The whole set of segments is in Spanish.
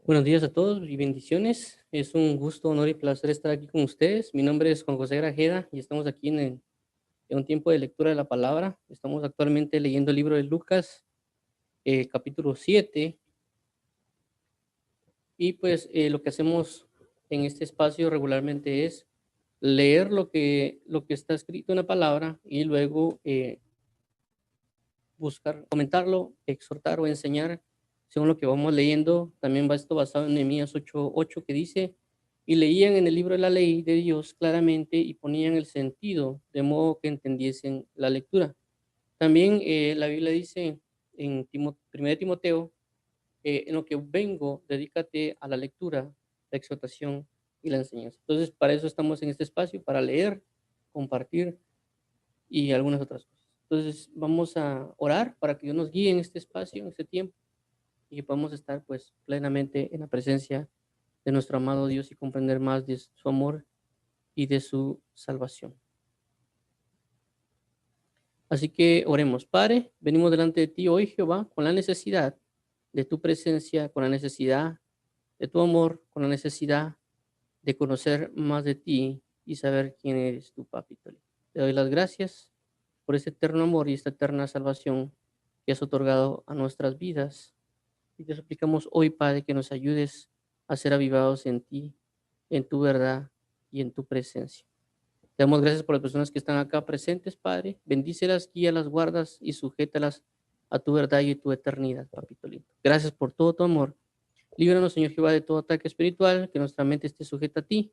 Buenos días a todos y bendiciones. Es un gusto, honor y placer estar aquí con ustedes. Mi nombre es Juan José Grajeda y estamos aquí en un tiempo de lectura de la palabra. Estamos actualmente leyendo el libro de Lucas, capítulo 7. Y pues lo que hacemos en este espacio regularmente es leer lo que está escrito en la palabra y luego buscar comentarlo, exhortar o enseñar según lo que vamos leyendo. También va esto basado en Nehemías 8:8 que dice, y leían en el libro de la ley de Dios claramente y ponían el sentido, de modo que entendiesen la lectura. También la Biblia dice en 1 Timoteo, en lo que vengo, dedícate a la lectura, la exhortación y la enseñanza. Entonces, para eso estamos en este espacio, para leer, compartir y algunas otras cosas. Entonces, vamos a orar para que Dios nos guíe en este espacio, en este tiempo, y que podamos estar pues plenamente en la presencia de nuestro amado Dios y comprender más de su amor y de su salvación. Así que oremos. Padre, venimos delante de ti hoy, Jehová, con la necesidad de tu presencia, con la necesidad de tu amor, con la necesidad de conocer más de ti y saber quién eres tu papito. Te doy las gracias por ese eterno amor y esta eterna salvación que has otorgado a nuestras vidas. Y te suplicamos hoy, Padre, que nos ayudes a ser avivados en ti, en tu verdad y en tu presencia. Te damos gracias por las personas que están acá presentes, Padre. Bendícelas, guíalas, guardas y sujétalas a tu verdad y tu eternidad, papito lindo. Gracias por todo tu amor. Líbranos, Señor Jehová, de todo ataque espiritual, que nuestra mente esté sujeta a ti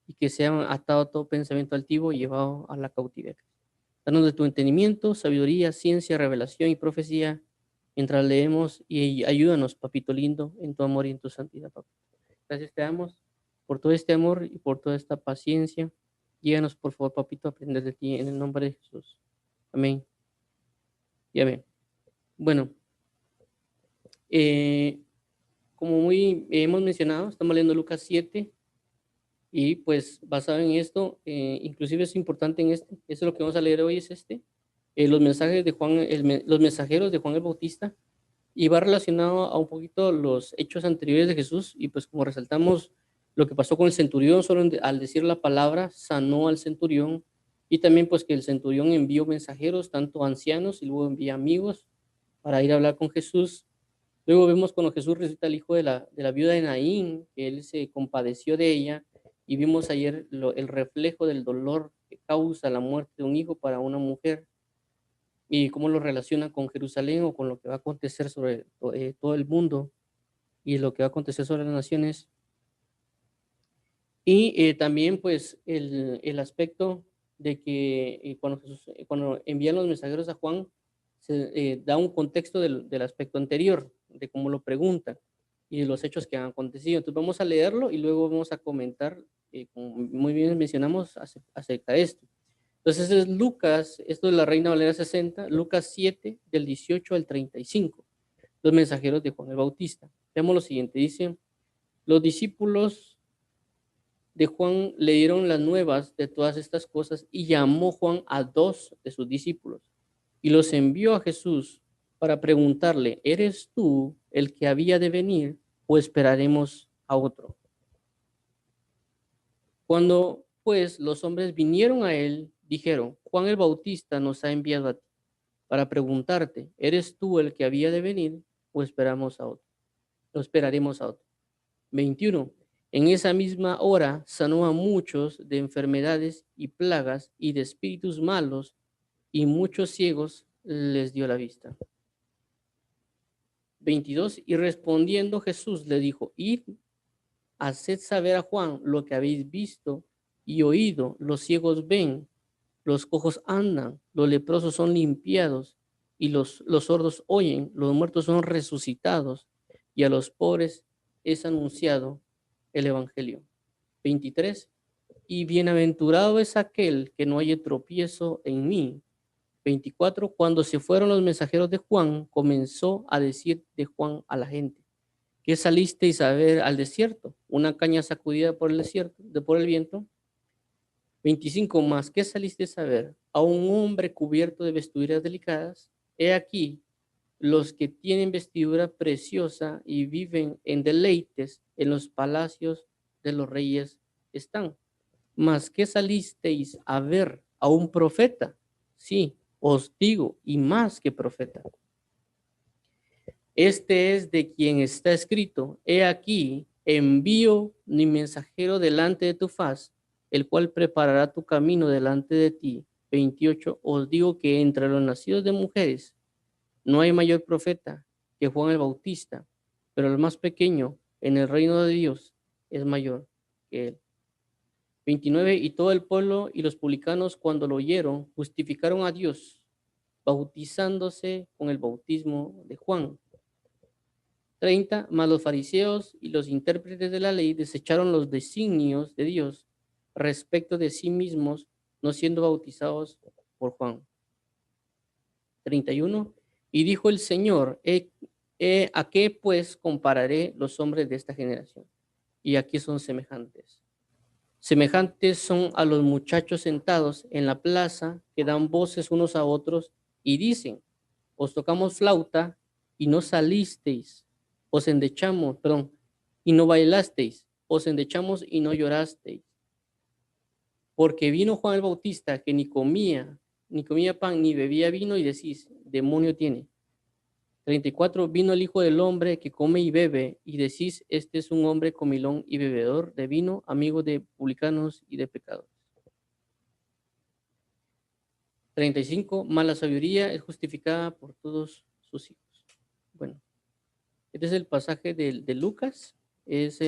y que sea atado todo pensamiento altivo y llevado a la cautividad. Danos de tu entendimiento, sabiduría, ciencia, revelación y profecía mientras leemos y ayúdanos, papito lindo, en tu amor y en tu santidad, papito. Gracias te damos por todo este amor y por toda esta paciencia. Guíanos, por favor, papito, a aprender de ti en el nombre de Jesús. Amén y amén. Bueno, eh, como muy hemos mencionado, estamos leyendo Lucas 7 y pues basado en esto, inclusive es importante en este, eso es lo que vamos a leer hoy, es este, los mensajes de Juan, los mensajeros de Juan el Bautista, y va relacionado a un poquito los hechos anteriores de Jesús, y pues como resaltamos lo que pasó con el centurión, solo al decir la palabra sanó al centurión, y también pues que el centurión envió mensajeros, tanto ancianos y luego envía amigos para ir a hablar con Jesús. Luego vemos cuando Jesús resucita al hijo de la viuda de Naín, que él se compadeció de ella, y vimos ayer el reflejo del dolor que causa la muerte de un hijo para una mujer y cómo lo relaciona con Jerusalén o con lo que va a acontecer sobre todo el mundo y lo que va a acontecer sobre las naciones. Y también pues el aspecto de que cuando envían los mensajeros a Juan, se da un contexto del aspecto anterior, de cómo lo preguntan y de los hechos que han acontecido. Entonces vamos a leerlo y luego vamos a comentar, como muy bien mencionamos, acerca de esto. Entonces es Lucas, esto es la Reina Valera 60, Lucas 7, del 18 al 35, los mensajeros de Juan el Bautista. Veamos lo siguiente, dice, los discípulos de Juan le dieron las nuevas de todas estas cosas y llamó Juan a dos de sus discípulos y los envió a Jesús para preguntarle, ¿eres tú el que había de venir o esperaremos a otro? Cuando pues los hombres vinieron a él, dijeron, Juan el Bautista nos ha enviado a ti para preguntarte, ¿eres tú el que había de venir o esperamos a otro? ¿O esperaremos a otro? 21. En esa misma hora sanó a muchos de enfermedades y plagas y de espíritus malos, y muchos ciegos les dio la vista. 22. Y respondiendo Jesús le dijo, id, haced saber a Juan lo que habéis visto y oído, los ciegos ven, los cojos andan, los leprosos son limpiados, y los sordos oyen, los muertos son resucitados, y a los pobres es anunciado el Evangelio. 23. Y bienaventurado es aquel que no haya tropiezo en mí. 24. Cuando se fueron los mensajeros de Juan, comenzó a decir de Juan a la gente, ¿qué salisteis a ver al desierto? ¿Una caña sacudida por el desierto, por el viento? 25 más, ¿qué saliste a ver? A un hombre cubierto de vestiduras delicadas. He aquí, los que tienen vestidura preciosa y viven en deleites en los palacios de los reyes están. Mas que salisteis a ver a un profeta, sí, os digo, y más que profeta. Este es de quien está escrito: he aquí, envío mi mensajero delante de tu faz, el cual preparará tu camino delante de ti. 28. Os digo que entre los nacidos de mujeres no hay mayor profeta que Juan el Bautista, pero el más pequeño en el reino de Dios es mayor que él. 29. Y todo el pueblo y los publicanos, cuando lo oyeron, justificaron a Dios, bautizándose con el bautismo de Juan. 30. Mas los fariseos y los intérpretes de la ley desecharon los designios de Dios respecto de sí mismos, no siendo bautizados por Juan. 31. Y dijo el Señor: ¿a qué pues compararé los hombres de esta generación? Y aquí son semejantes. Semejantes son a los muchachos sentados en la plaza, que dan voces unos a otros y dicen: os tocamos flauta y no salisteis, os endechamos, perdón, y no bailasteis, os endechamos y no llorasteis. Porque vino Juan el Bautista, que ni comía pan, ni bebía vino, y decís: demonio tiene. 34. Vino el Hijo del Hombre, que come y bebe, y decís: este es un hombre comilón y bebedor de vino, amigo de publicanos y de pecadores. 35. Mas la sabiduría es justificada por todos sus hijos. Bueno, este es el pasaje de Lucas. Es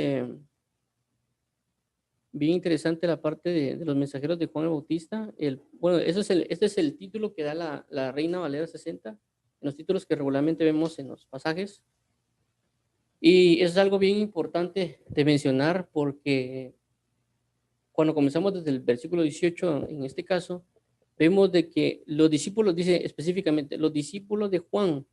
bien interesante la parte de los mensajeros de Juan el Bautista. Bueno, este es el título que da la Reina Valera 60, en los títulos que regularmente vemos en los pasajes. Y es algo bien importante de mencionar, porque cuando comenzamos desde el versículo 18, en este caso, vemos de que los discípulos, dice específicamente, los discípulos de Juan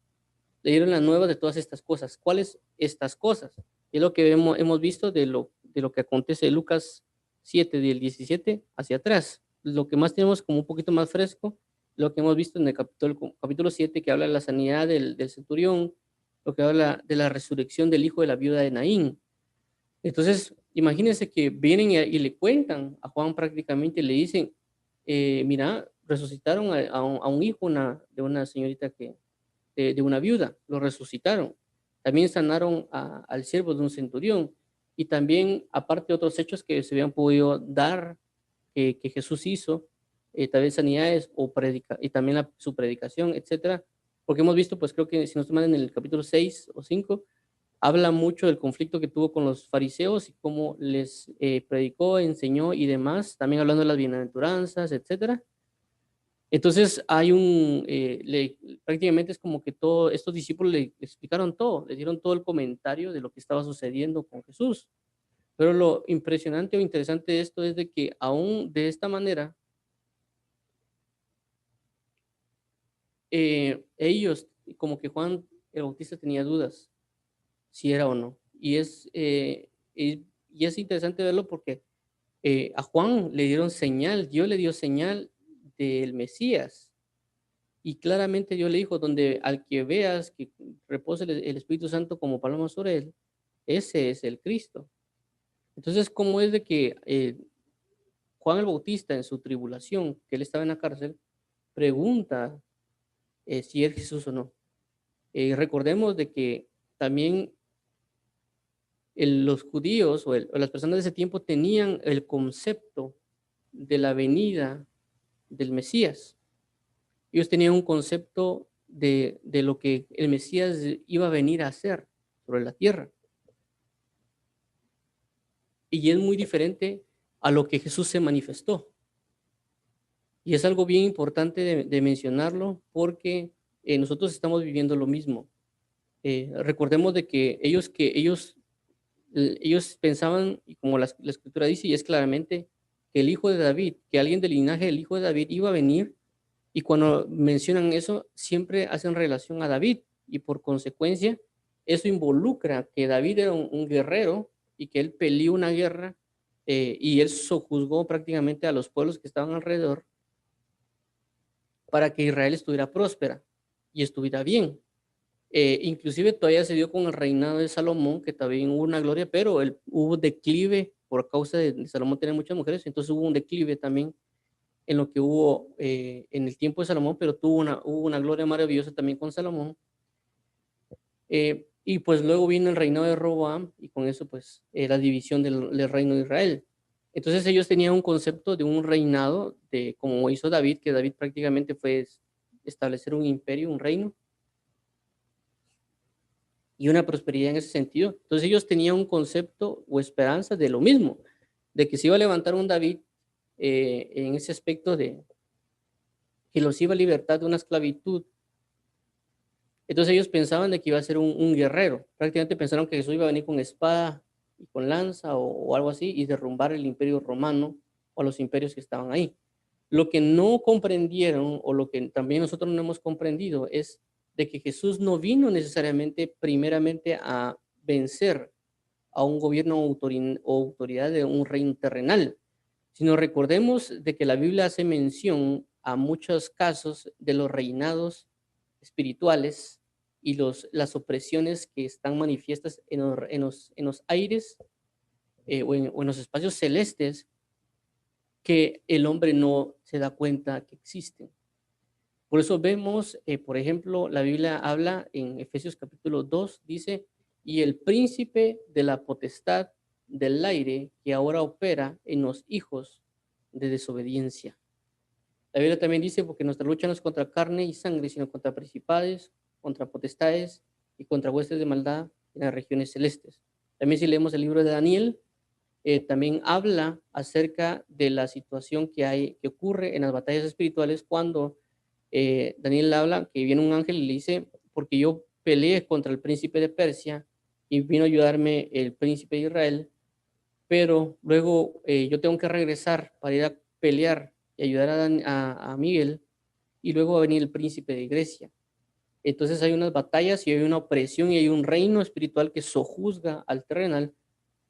le dieron las nuevas de todas estas cosas. ¿Cuáles estas cosas? Es lo que hemos visto de lo que acontece en Lucas 7, del 17 hacia atrás. Lo que más tenemos como un poquito más fresco, lo que hemos visto en el capítulo 7, que habla de la sanidad del centurión, lo que habla de la resurrección del hijo de la viuda de Naín. Entonces, imagínense que vienen y le cuentan a Juan, prácticamente le dicen: mira, resucitaron a un hijo de una señorita de una viuda, lo resucitaron. También sanaron al siervo de un centurión, y también, aparte, otros hechos que se habían podido dar, que Jesús hizo, tal vez sanidades y también su predicación, etcétera. Porque hemos visto, pues creo que si no estoy mal, en el capítulo 6 o 5, habla mucho del conflicto que tuvo con los fariseos y cómo les predicó, enseñó y demás, también hablando de las bienaventuranzas, etcétera. Entonces prácticamente es como que todos estos discípulos le explicaron todo, le dieron todo el comentario de lo que estaba sucediendo con Jesús. Pero lo impresionante o interesante de esto es de que aún de esta manera, ellos, como que Juan el Bautista tenía dudas si era o no. Y es interesante verlo porque a Juan le dieron señal, Dios le dio señal del Mesías. Y claramente Dios le dijo: donde al que veas que repose el Espíritu Santo como paloma sobre él, ese es el Cristo. Entonces, ¿cómo es de que Juan el Bautista, en su tribulación, que él estaba en la cárcel, pregunta si es Jesús o no? Recordemos de que también los judíos o las personas de ese tiempo tenían el concepto de la venida del Mesías. Ellos tenían un concepto de lo que el Mesías iba a venir a hacer sobre la tierra. Y es muy diferente a lo que Jesús se manifestó. Y es algo bien importante de mencionarlo, porque nosotros estamos viviendo lo mismo. Recordemos de que ellos pensaban, y como la escritura dice, y es claramente, que el hijo de David, que alguien del linaje del hijo de David iba a venir. Y cuando mencionan eso, siempre hacen relación a David, y por consecuencia, eso involucra que David era un guerrero, y que él peleó una guerra, y él sojuzgó prácticamente a los pueblos que estaban alrededor para que Israel estuviera próspera y estuviera bien. Inclusive todavía se dio con el reinado de Salomón, que también hubo una gloria, pero hubo declive por causa de Salomón tenía muchas mujeres, entonces hubo un declive también en lo que hubo en el tiempo de Salomón, pero hubo una gloria maravillosa también con Salomón. Y pues luego vino el reinado de Roboam y con eso pues la división del reino de Israel. Entonces ellos tenían un concepto de un reinado, de como hizo David, que David prácticamente fue establecer un imperio, un reino y una prosperidad en ese sentido. Entonces ellos tenían un concepto o esperanza de lo mismo, de que se iba a levantar un David en ese aspecto de que los iba a libertar de una esclavitud. Entonces ellos pensaban de que iba a ser un guerrero. Prácticamente pensaron que Jesús iba a venir con espada y con lanza o algo así y derrumbar el imperio romano o los imperios que estaban ahí. Lo que no comprendieron o lo que también nosotros no hemos comprendido es de que Jesús no vino necesariamente primeramente a vencer a un gobierno o autoridad de un reino terrenal, sino recordemos de que la Biblia hace mención a muchos casos de los reinados espirituales y las opresiones que están manifiestas en los aires o en los espacios celestes que el hombre no se da cuenta que existen. Por eso vemos, por ejemplo, la Biblia habla en Efesios capítulo 2, dice, y el príncipe de la potestad del aire que ahora opera en los hijos de desobediencia. La Biblia también dice, porque nuestra lucha no es contra carne y sangre, sino contra principales, contra potestades y contra huestes de maldad en las regiones celestes. También si leemos el libro de Daniel, también habla acerca de la situación que ocurre en las batallas espirituales cuando Daniel habla que viene un ángel y le dice, porque yo peleé contra el príncipe de Persia y vino a ayudarme el príncipe de Israel, pero luego yo tengo que regresar para ir a pelear y ayudar a Miguel, y luego va a venir el príncipe de Grecia. Entonces hay unas batallas y hay una opresión y hay un reino espiritual que sojuzga al terrenal,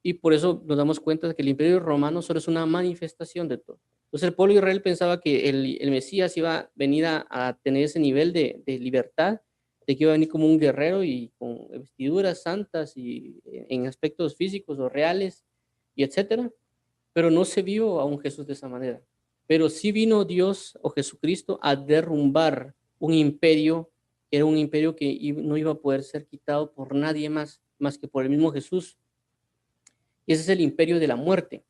y por eso nos damos cuenta de que el imperio romano solo es una manifestación de todo. Entonces el pueblo de Israel pensaba que el Mesías iba a venir a tener ese nivel de libertad, de que iba a venir como un guerrero y con vestiduras santas y en aspectos físicos o reales y etcétera, pero no se vio a un Jesús de esa manera. Pero sí vino Dios o Jesucristo a derrumbar un imperio, que era un imperio que no iba a poder ser quitado por nadie más que por el mismo Jesús. Y ese es el imperio de la muerte.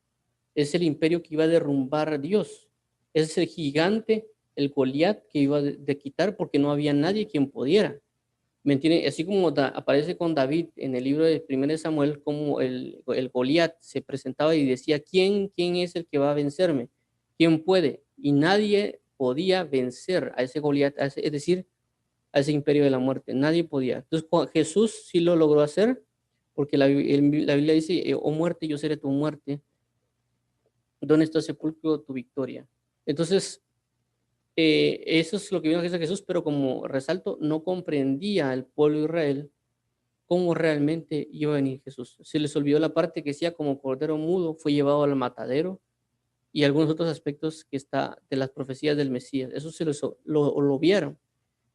Es el imperio que iba a derrumbar a Dios. Ese es el gigante, el Goliat que iba de quitar porque no había nadie quien pudiera. ¿Me entienden? Así como aparece con David en el libro de 1 Samuel, como el Goliat se presentaba y decía, ¿quién es el que va a vencerme? ¿Quién puede? Y nadie podía vencer a ese Goliat, es decir, a ese imperio de la muerte. Nadie podía. Entonces Jesús sí lo logró hacer, porque la Biblia dice, oh muerte, yo seré tu muerte. ¿Dónde está sepulcro tu victoria? Entonces, eso es lo que vino a Jesús, pero como resalto, no comprendía el pueblo de Israel cómo realmente iba a venir Jesús. Se les olvidó la parte que decía como cordero mudo fue llevado al matadero y algunos otros aspectos que está de las profecías del Mesías. Eso se lo vieron.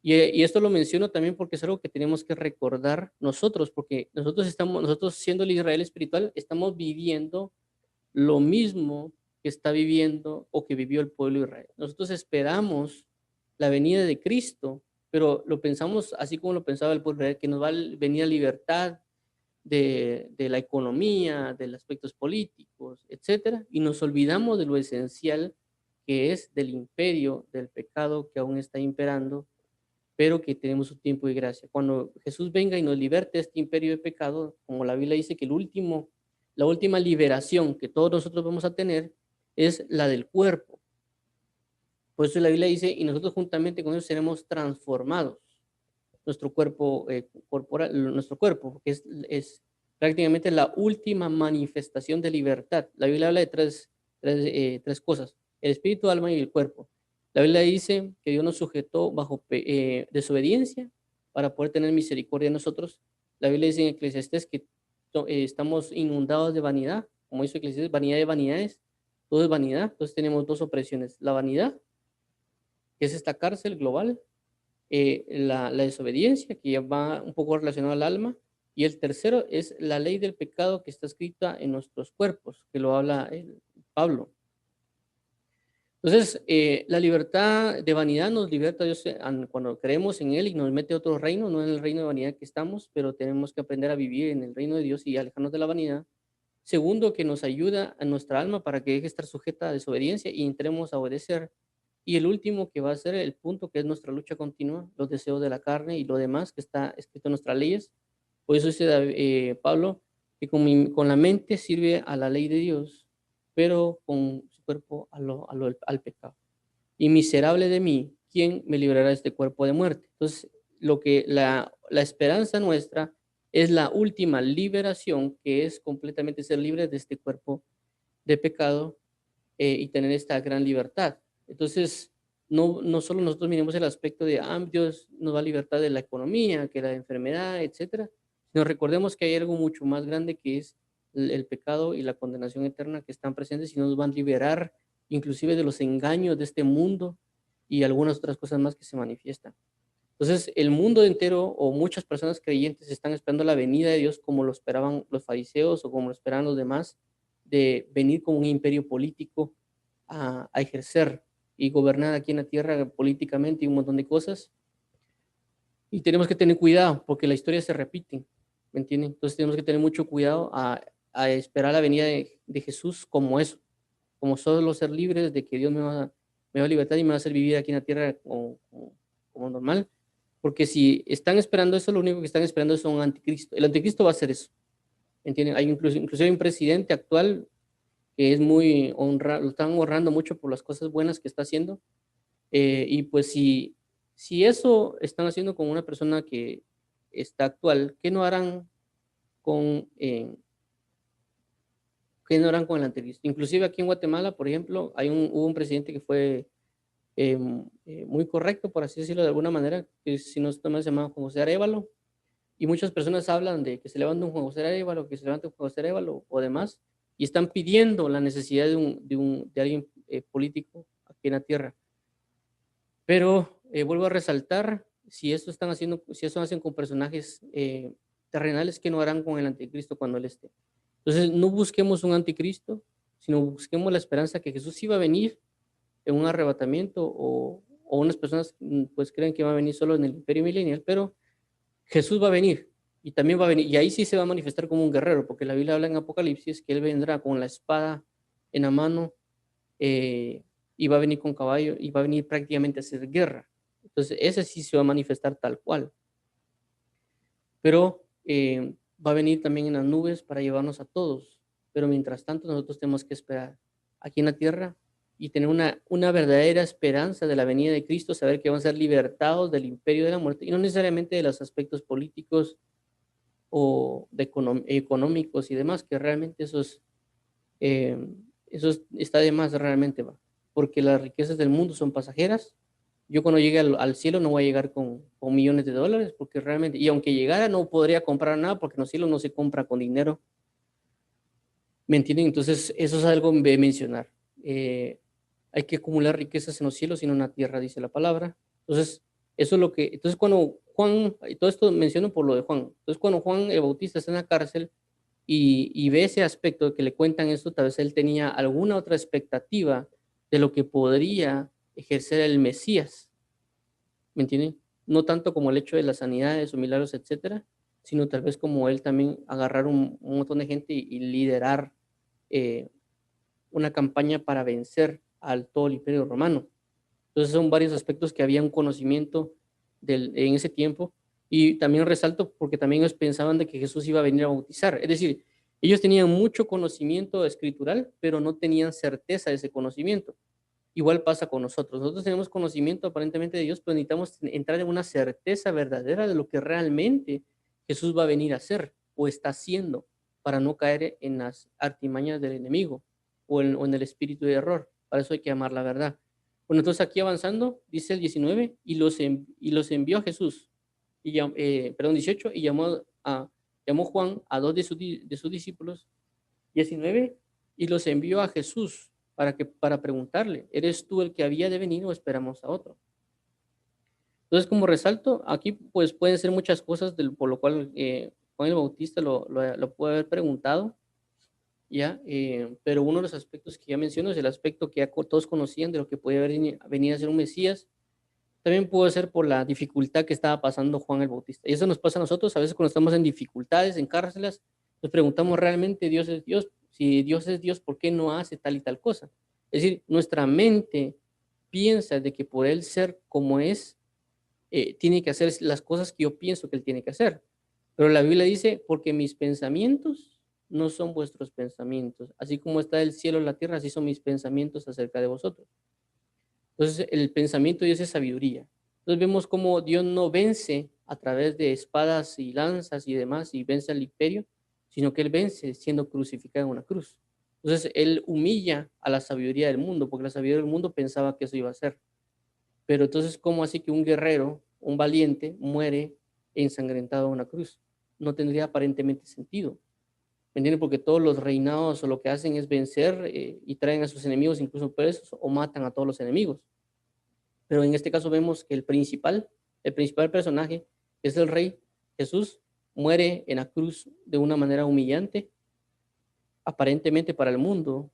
Y esto lo menciono también porque es algo que tenemos que recordar nosotros, porque nosotros siendo el Israel espiritual, estamos viviendo lo mismo que está viviendo o que vivió el pueblo de Israel. Nosotros esperamos la venida de Cristo, pero lo pensamos así como lo pensaba el pueblo de Israel, que nos va a venir a libertad de la economía, de los aspectos políticos, etcétera, y nos olvidamos de lo esencial que es del imperio, del pecado que aún está imperando, pero que tenemos su tiempo y gracia. Cuando Jesús venga y nos liberte de este imperio de pecado, como la Biblia dice que la última liberación que todos nosotros vamos a tener es la del cuerpo. Por eso la Biblia dice, y nosotros juntamente con ellos seremos transformados, nuestro cuerpo corporal, nuestro cuerpo, que es prácticamente la última manifestación de libertad. La Biblia habla de tres cosas, el espíritu, alma y el cuerpo. La Biblia dice que Dios nos sujetó bajo desobediencia para poder tener misericordia de nosotros. La Biblia dice en Eclesiastés que estamos inundados de vanidad, como dice Eclesiastés, vanidad de vanidades, todo es vanidad. Entonces tenemos dos opresiones, la vanidad, que es esta cárcel global, la desobediencia, que ya va un poco relacionado al alma, y el tercero es la ley del pecado que está escrita en nuestros cuerpos, que lo habla Pablo. Entonces, la libertad de vanidad nos liberta Dios cuando creemos en Él y nos mete a otro reino, no en el reino de vanidad que estamos, pero tenemos que aprender a vivir en el reino de Dios y alejarnos de la vanidad. Segundo, que nos ayuda a nuestra alma para que deje de estar sujeta a desobediencia y entremos a obedecer. Y el último, que va a ser el punto, que es nuestra lucha continua, los deseos de la carne y lo demás que está escrito en nuestras leyes. Por eso dice Pablo que con la mente sirve a la ley de Dios, pero con su cuerpo al pecado. Y miserable de mí, ¿quién me librará de este cuerpo de muerte? Entonces, la esperanza nuestra es la última liberación, que es completamente ser libres de este cuerpo de pecado y tener esta gran libertad. Entonces, no solo nosotros miremos el aspecto de, Dios nos va a libertar de la economía, que la enfermedad, etcétera, sino recordemos que hay algo mucho más grande que es el pecado y la condenación eterna que están presentes y nos van a liberar inclusive de los engaños de este mundo y algunas otras cosas más que se manifiestan. Entonces, el mundo entero o muchas personas creyentes están esperando la venida de Dios como lo esperaban los fariseos o como lo esperaban los demás, de venir con un imperio político a ejercer y gobernar aquí en la tierra políticamente y un montón de cosas. Y tenemos que tener cuidado porque la historia se repite, ¿me entienden? Entonces tenemos que tener mucho cuidado a esperar la venida de Jesús como eso, como solo ser libres de que Dios me va a libertar y me va a hacer vivir aquí en la tierra como normal. Porque si están esperando eso, lo único que están esperando es un anticristo. El anticristo va a hacer eso, ¿entienden? Hay incluso hay un presidente actual que es muy honrado, lo están honrando mucho por las cosas buenas que está haciendo. Y pues si eso están haciendo con una persona que está actual, con, eh, qué no harán con el anticristo? Inclusive aquí en Guatemala, por ejemplo, hubo un presidente que fue muy correcto, por así decirlo de alguna manera, que si no está mal se llama Juan José Arévalo, y muchas personas hablan de que se levanta un Juan José Arévalo, que se levanta un Juan José Arévalo o demás, y están pidiendo la necesidad de alguien político aquí en la tierra. Pero vuelvo a resaltar, si eso hacen con personajes terrenales, ¿qué no harán con el anticristo cuando él esté? Entonces, no busquemos un anticristo, sino busquemos la esperanza que Jesús iba a venir en un arrebatamiento o unas personas pues creen que va a venir solo en el imperio milenial, pero Jesús va a venir y también va a venir, y ahí sí se va a manifestar como un guerrero, porque la Biblia habla en Apocalipsis que él vendrá con la espada en la mano y va a venir con caballo y va a venir prácticamente a hacer guerra. Entonces, ese sí se va a manifestar tal cual, pero va a venir también en las nubes para llevarnos a todos, pero mientras tanto nosotros tenemos que esperar aquí en la tierra y tener una verdadera esperanza de la venida de Cristo, saber que van a ser libertados del imperio de la muerte y no necesariamente de los aspectos políticos o económicos y demás, que realmente eh, está de más realmente, va, porque las riquezas del mundo son pasajeras. Yo cuando llegue al cielo no voy a llegar con millones de dólares, porque realmente, y aunque llegara no podría comprar nada, porque en los cielos no se compra con dinero, ¿me entienden? Entonces, eso es algo de mencionar. Hay que acumular riquezas en los cielos y no en la tierra, dice la palabra. Entonces, eso es lo que, entonces cuando Juan, y todo esto menciono por lo de Juan, entonces cuando Juan el Bautista está en la cárcel y ve ese aspecto de que le cuentan esto, tal vez él tenía alguna otra expectativa de lo que podría ejercer el Mesías, ¿me entienden? No tanto como el hecho de las sanidades o milagros, etcétera, sino tal vez como él también agarrar un montón de gente y liderar eh, una campaña para vencer al todo el imperio romano. Entonces son varios aspectos que había un conocimiento en ese tiempo y también resalto porque también ellos pensaban de que Jesús iba a venir a bautizar. Es decir, ellos tenían mucho conocimiento escritural, pero no tenían certeza de ese conocimiento. Igual pasa con nosotros. Nosotros tenemos conocimiento aparentemente de Dios, pero necesitamos entrar en una certeza verdadera de lo que realmente Jesús va a venir a hacer o está haciendo para no caer en las artimañas del enemigo o en el espíritu de error. Para eso hay que amar la verdad. Bueno, entonces aquí avanzando, dice el 19, y los envió a Jesús, perdón, 18, y llamó Juan a dos de sus discípulos, 19, y los envió a Jesús para preguntarle, ¿eres tú el que había de venir o esperamos a otro? Entonces, como resalto, aquí pues pueden ser muchas cosas por lo cual Juan el Bautista lo puede haber preguntado, ¿ya? Pero uno de los aspectos que ya menciono es el aspecto que ya todos conocían de lo que podía venir a ser un Mesías. También puede ser por la dificultad que estaba pasando Juan el Bautista. Y eso nos pasa a nosotros, a veces cuando estamos en dificultades, en cárceles, nos preguntamos realmente, ¿Dios es Dios? Si Dios es Dios, ¿por qué no hace tal y tal cosa? Es decir, nuestra mente piensa de que por Él ser como es, tiene que hacer las cosas que yo pienso que Él tiene que hacer. Pero la Biblia dice, porque mis pensamientos no son vuestros pensamientos. Así como está el cielo y la tierra, así son mis pensamientos acerca de vosotros. Entonces, el pensamiento de Dios es sabiduría. Entonces, vemos cómo Dios no vence a través de espadas y lanzas y demás y vence al imperio, sino que Él vence siendo crucificado en una cruz. Entonces, Él humilla a la sabiduría del mundo, porque la sabiduría del mundo pensaba que eso iba a ser. Pero entonces, ¿cómo así que un guerrero, un valiente, muere ensangrentado en una cruz? No tendría aparentemente sentido. ¿Me entienden? Porque todos los reinados o lo que hacen es vencer y traen a sus enemigos incluso presos o matan a todos los enemigos. Pero en este caso vemos que el principal personaje es el rey Jesús, muere en la cruz de una manera humillante, aparentemente para el mundo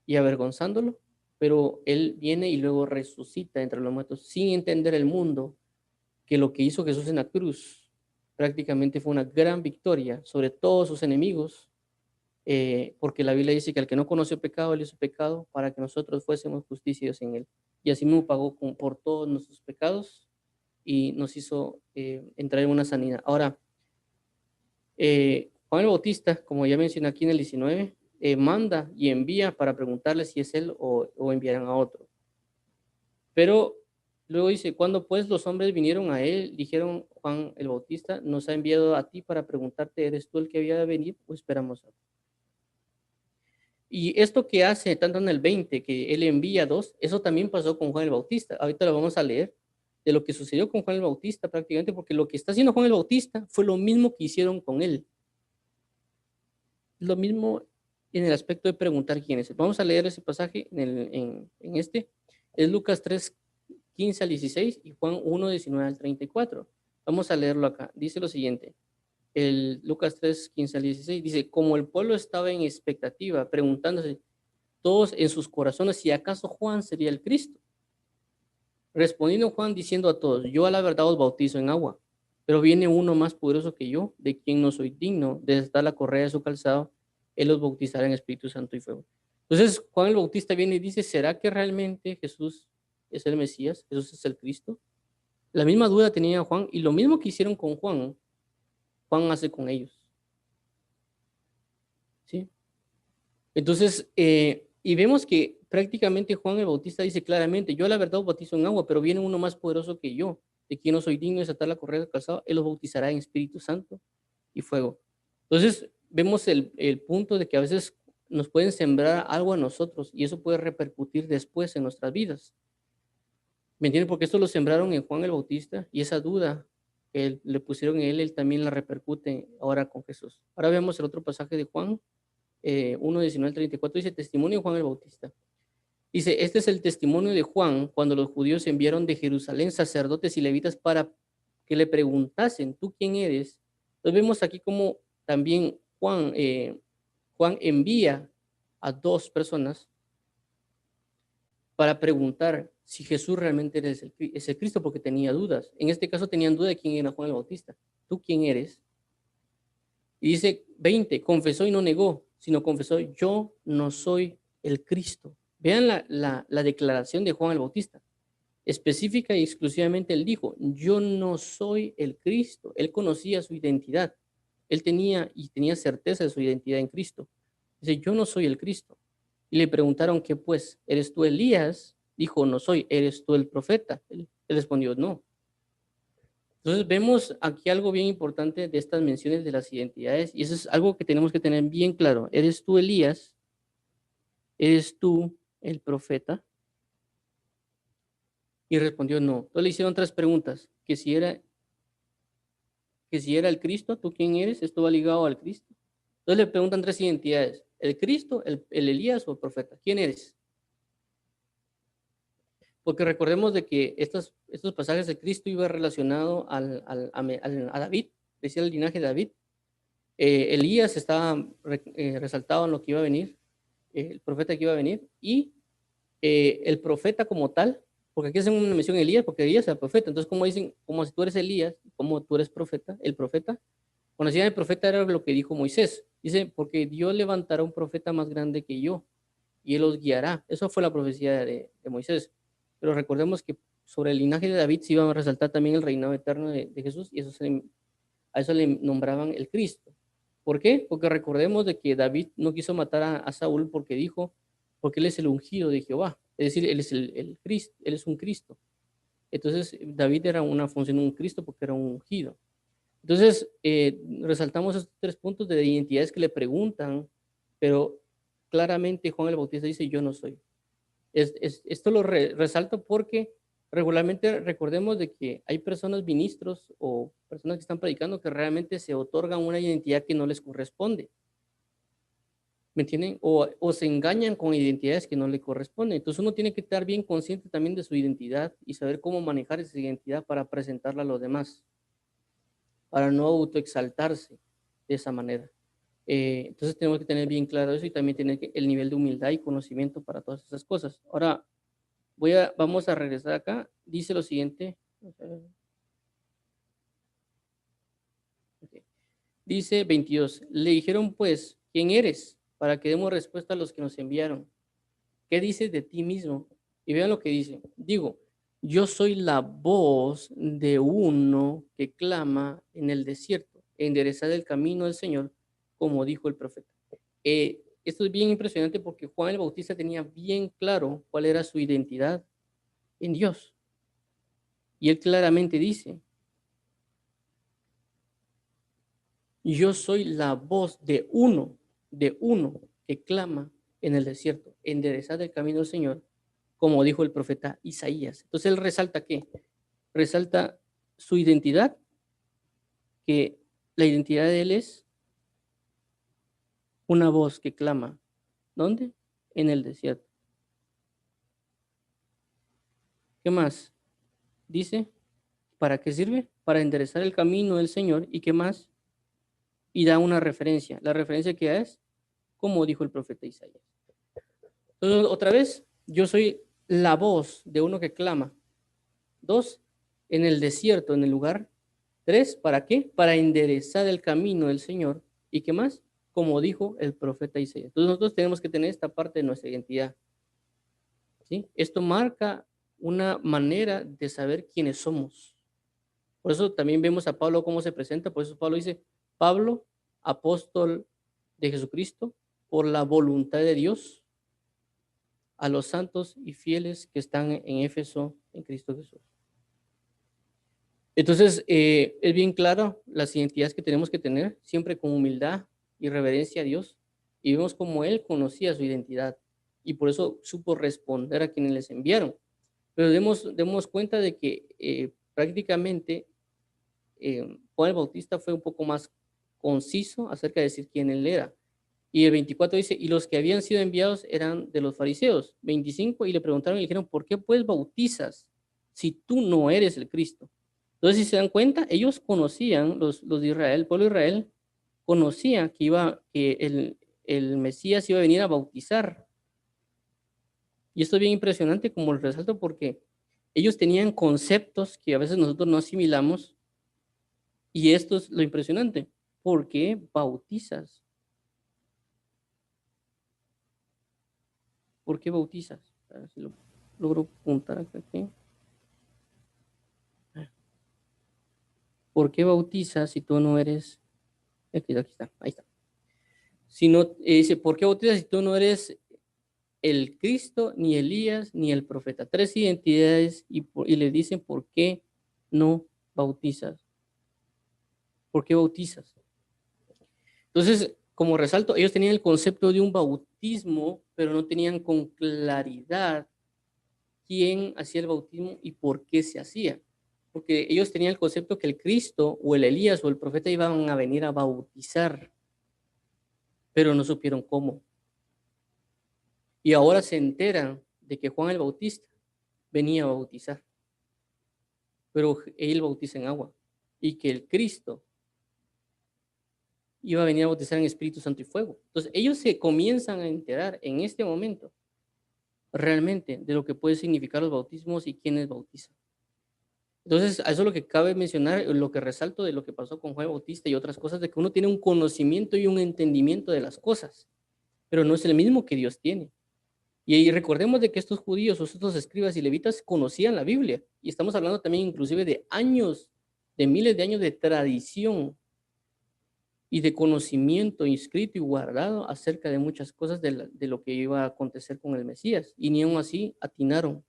y avergonzándolo, pero él viene y luego resucita entre los muertos sin entender el mundo que lo que hizo Jesús en la cruz prácticamente fue una gran victoria sobre todos sus enemigos, porque la Biblia dice que al que no conoció pecado, él hizo pecado para que nosotros fuésemos justicias en él. Y así mismo pagó por todos nuestros pecados y nos hizo entrar en una sanidad. Ahora, Juan el Bautista, como ya mencioné aquí en el 19, manda y envía para preguntarle si es él o enviarán a otro. Pero luego dice, cuando pues los hombres vinieron a él, dijeron, Juan el Bautista nos ha enviado a ti para preguntarte, ¿eres tú el que había de venir o esperamos a otro? Y esto que hace tanto en el 20, que él envía dos, eso también pasó con Juan el Bautista. Ahorita lo vamos a leer de lo que sucedió con Juan el Bautista prácticamente, porque lo que está haciendo Juan el Bautista fue lo mismo que hicieron con él. Lo mismo en el aspecto de preguntar quién es. Vamos a leer ese pasaje en este. Es Lucas 3, 15 al 16 y Juan 1, 19 al 34. Vamos a leerlo acá. Dice lo siguiente. El Lucas 3, 15 al 16 dice, como el pueblo estaba en expectativa, preguntándose todos en sus corazones si acaso Juan sería el Cristo. Respondiendo Juan diciendo a todos, yo a la verdad os bautizo en agua, pero viene uno más poderoso que yo, de quien no soy digno de desatar la correa de su calzado, él los bautizará en Espíritu Santo y fuego. Entonces Juan el Bautista viene y dice, ¿será que realmente Jesús es el Mesías? ¿Jesús es el Cristo? La misma duda tenía Juan y lo mismo que hicieron con Juan, Juan hace con ellos. ¿Sí? Entonces, y vemos que prácticamente Juan el Bautista dice claramente, yo la verdad os bautizo en agua, pero viene uno más poderoso que yo, de quien no soy digno de desatar la correa del calzado, él los bautizará en Espíritu Santo y fuego. Entonces, vemos el punto de que a veces nos pueden sembrar algo a nosotros y eso puede repercutir después en nuestras vidas. ¿Me entienden? Porque esto lo sembraron en Juan el Bautista y esa duda que le pusieron en él, él también la repercute ahora con Jesús. Ahora vemos el otro pasaje de Juan 1, 19 al 34, dice testimonio de Juan el Bautista. Dice, este es el testimonio de Juan cuando los judíos enviaron de Jerusalén sacerdotes y levitas para que le preguntasen, ¿tú quién eres? Entonces vemos aquí como también Juan envía a dos personas para preguntar si Jesús realmente es el Cristo, porque tenía dudas. En este caso tenían duda de quién era Juan el Bautista. ¿Tú quién eres? Y dice 20, confesó y no negó, sino confesó, yo no soy el Cristo. Vean la declaración de Juan el Bautista. Específica y exclusivamente él dijo, yo no soy el Cristo. Él conocía su identidad. Él tenía certeza de su identidad en Cristo. Dice, yo no soy el Cristo. Y le preguntaron, ¿qué pues? ¿Eres tú Elías? Dijo, no soy. ¿Eres tú el profeta? Él respondió, no. Entonces vemos aquí algo bien importante de estas menciones de las identidades y eso es algo que tenemos que tener bien claro. ¿Eres tú Elías? ¿Eres tú el profeta? Y respondió no. Entonces le hicieron tres preguntas, que si era el Cristo, ¿tú quién eres? Esto va ligado al Cristo. Entonces le preguntan tres identidades, el Cristo, el Elías o el profeta. ¿Quién eres? Porque recordemos de que estos pasajes de Cristo iba relacionado a David, decía el linaje de David. Elías estaba resaltado en lo que iba a venir, el profeta que iba a venir, y el profeta como tal, porque aquí hacen una mención a Elías, porque Elías era profeta. Entonces, como dicen, como si tú eres Elías, como tú eres profeta, el profeta, cuando decían el profeta era lo que dijo Moisés. Dice, porque Dios levantará un profeta más grande que yo, y él los guiará. Eso fue la profecía de Moisés. Pero recordemos que sobre el linaje de David se iba a resaltar también el reinado eterno de Jesús, y a eso le nombraban el Cristo. ¿Por qué? Porque recordemos de que David no quiso matar a Saúl porque dijo, porque él es el ungido de Jehová. Es decir, él es el Cristo, él es un Cristo. Entonces, David era una función de un Cristo porque era un ungido. Entonces, resaltamos estos 3 puntos de identidades que le preguntan, pero claramente Juan el Bautista dice, yo no soy. Esto lo resalto porque regularmente recordemos de que hay personas ministros o personas que están predicando que realmente se otorgan una identidad que no les corresponde. ¿Me entienden? O se engañan con identidades que no le corresponden. Entonces uno tiene que estar bien consciente también de su identidad y saber cómo manejar esa identidad para presentarla a los demás, para no autoexaltarse de esa manera. Entonces tenemos que tener bien claro eso y también tener el nivel de humildad y conocimiento para todas esas cosas. Ahora, vamos a regresar acá. Dice lo siguiente. Okay. Dice 22. Le dijeron pues, ¿quién eres? Para que demos respuesta a los que nos enviaron. ¿Qué dices de ti mismo? Y vean lo que dice. Digo, yo soy la voz de uno que clama en el desierto, enderezad el camino del Señor, como dijo el profeta. Esto es bien impresionante porque Juan el Bautista tenía bien claro cuál era su identidad en Dios. Y él claramente dice, yo soy la voz de uno que clama en el desierto, enderezad el camino del Señor, como dijo el profeta Isaías. Entonces él resalta ¿qué? Resalta su identidad, que la identidad de él es una voz que clama. ¿Dónde? En el desierto. ¿Qué más? Dice, ¿para qué sirve? Para enderezar el camino del Señor. ¿Y qué más? Y da una referencia. La referencia que es, como dijo el profeta Isaías. Entonces, otra vez, yo soy la voz de uno que clama. 2, en el desierto, en el lugar. 3, ¿para qué? Para enderezar el camino del Señor. ¿Y qué más? Como dijo el profeta Isaías. Entonces nosotros tenemos que tener esta parte de nuestra identidad. ¿Sí? Esto marca una manera de saber quiénes somos. Por eso también vemos a Pablo cómo se presenta. Por eso Pablo dice, Pablo, apóstol de Jesucristo, por la voluntad de Dios, a los santos y fieles que están en Éfeso, en Cristo Jesús. Entonces, es bien claro las identidades que tenemos que tener, siempre con humildad y reverencia a Dios. Y vemos cómo Él conocía su identidad y por eso supo responder a quienes les enviaron. Pero demos cuenta de que prácticamente Juan el Bautista fue un poco más conciso acerca de decir quién Él era. Y el 24 dice, y los que habían sido enviados eran de los fariseos. 25, y le preguntaron y le dijeron, ¿por qué pues bautizas si tú no eres el Cristo? Entonces, si se dan cuenta, ellos conocían, los de Israel, el pueblo de Israel, conocía que el Mesías iba a venir a bautizar. Y esto es bien impresionante, como lo resalto, porque ellos tenían conceptos que a veces nosotros no asimilamos, y esto es lo impresionante. ¿Por qué bautizas? ¿Por qué bautizas? A ver si lo logro apuntar aquí. ¿Por qué bautizas si tú no eres? Aquí está, ahí está. Si no, dice, ¿por qué bautizas si tú no eres el Cristo, ni Elías, ni el profeta? 3 identidades y le dicen, ¿por qué no bautizas? ¿Por qué bautizas? Entonces, como resalto, ellos tenían el concepto de un bautismo, pero no tenían con claridad quién hacía el bautismo y por qué se hacía. Porque ellos tenían el concepto que el Cristo o el Elías o el profeta iban a venir a bautizar, pero no supieron cómo. Y ahora se enteran de que Juan el Bautista venía a bautizar, pero él bautiza en agua, y que el Cristo iba a venir a bautizar en Espíritu Santo y fuego. Entonces, ellos se comienzan a enterar en este momento realmente de lo que puede significar los bautismos y quiénes bautizan. Entonces, a eso es lo que cabe mencionar, lo que resalto de lo que pasó con Juan Bautista y otras cosas, de que uno tiene un conocimiento y un entendimiento de las cosas, pero no es el mismo que Dios tiene. Y ahí recordemos de que estos judíos o estos escribas y levitas conocían la Biblia, y estamos hablando también inclusive de años, de miles de años de tradición y de conocimiento inscrito y guardado acerca de muchas cosas de lo que iba a acontecer con el Mesías, y ni aun así atinaron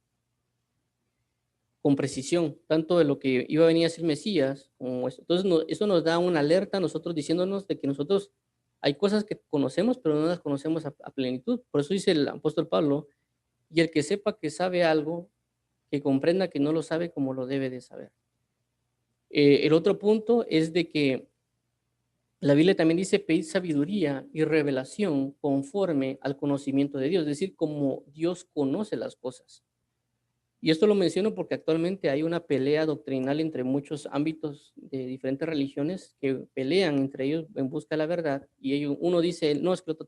con precisión, tanto de lo que iba a venir a ser Mesías como esto. Entonces, eso nos da una alerta a nosotros diciéndonos de que nosotros hay cosas que conocemos, pero no las conocemos a plenitud. Por eso dice el apóstol Pablo, y el que sepa que sabe algo, que comprenda que no lo sabe como lo debe de saber. El otro punto es de que la Biblia también dice pedir sabiduría y revelación conforme al conocimiento de Dios, es decir, como Dios conoce las cosas. Y esto lo menciono porque actualmente hay una pelea doctrinal entre muchos ámbitos de diferentes religiones que pelean entre ellos en busca de la verdad. Y uno dice, no, es que el otro,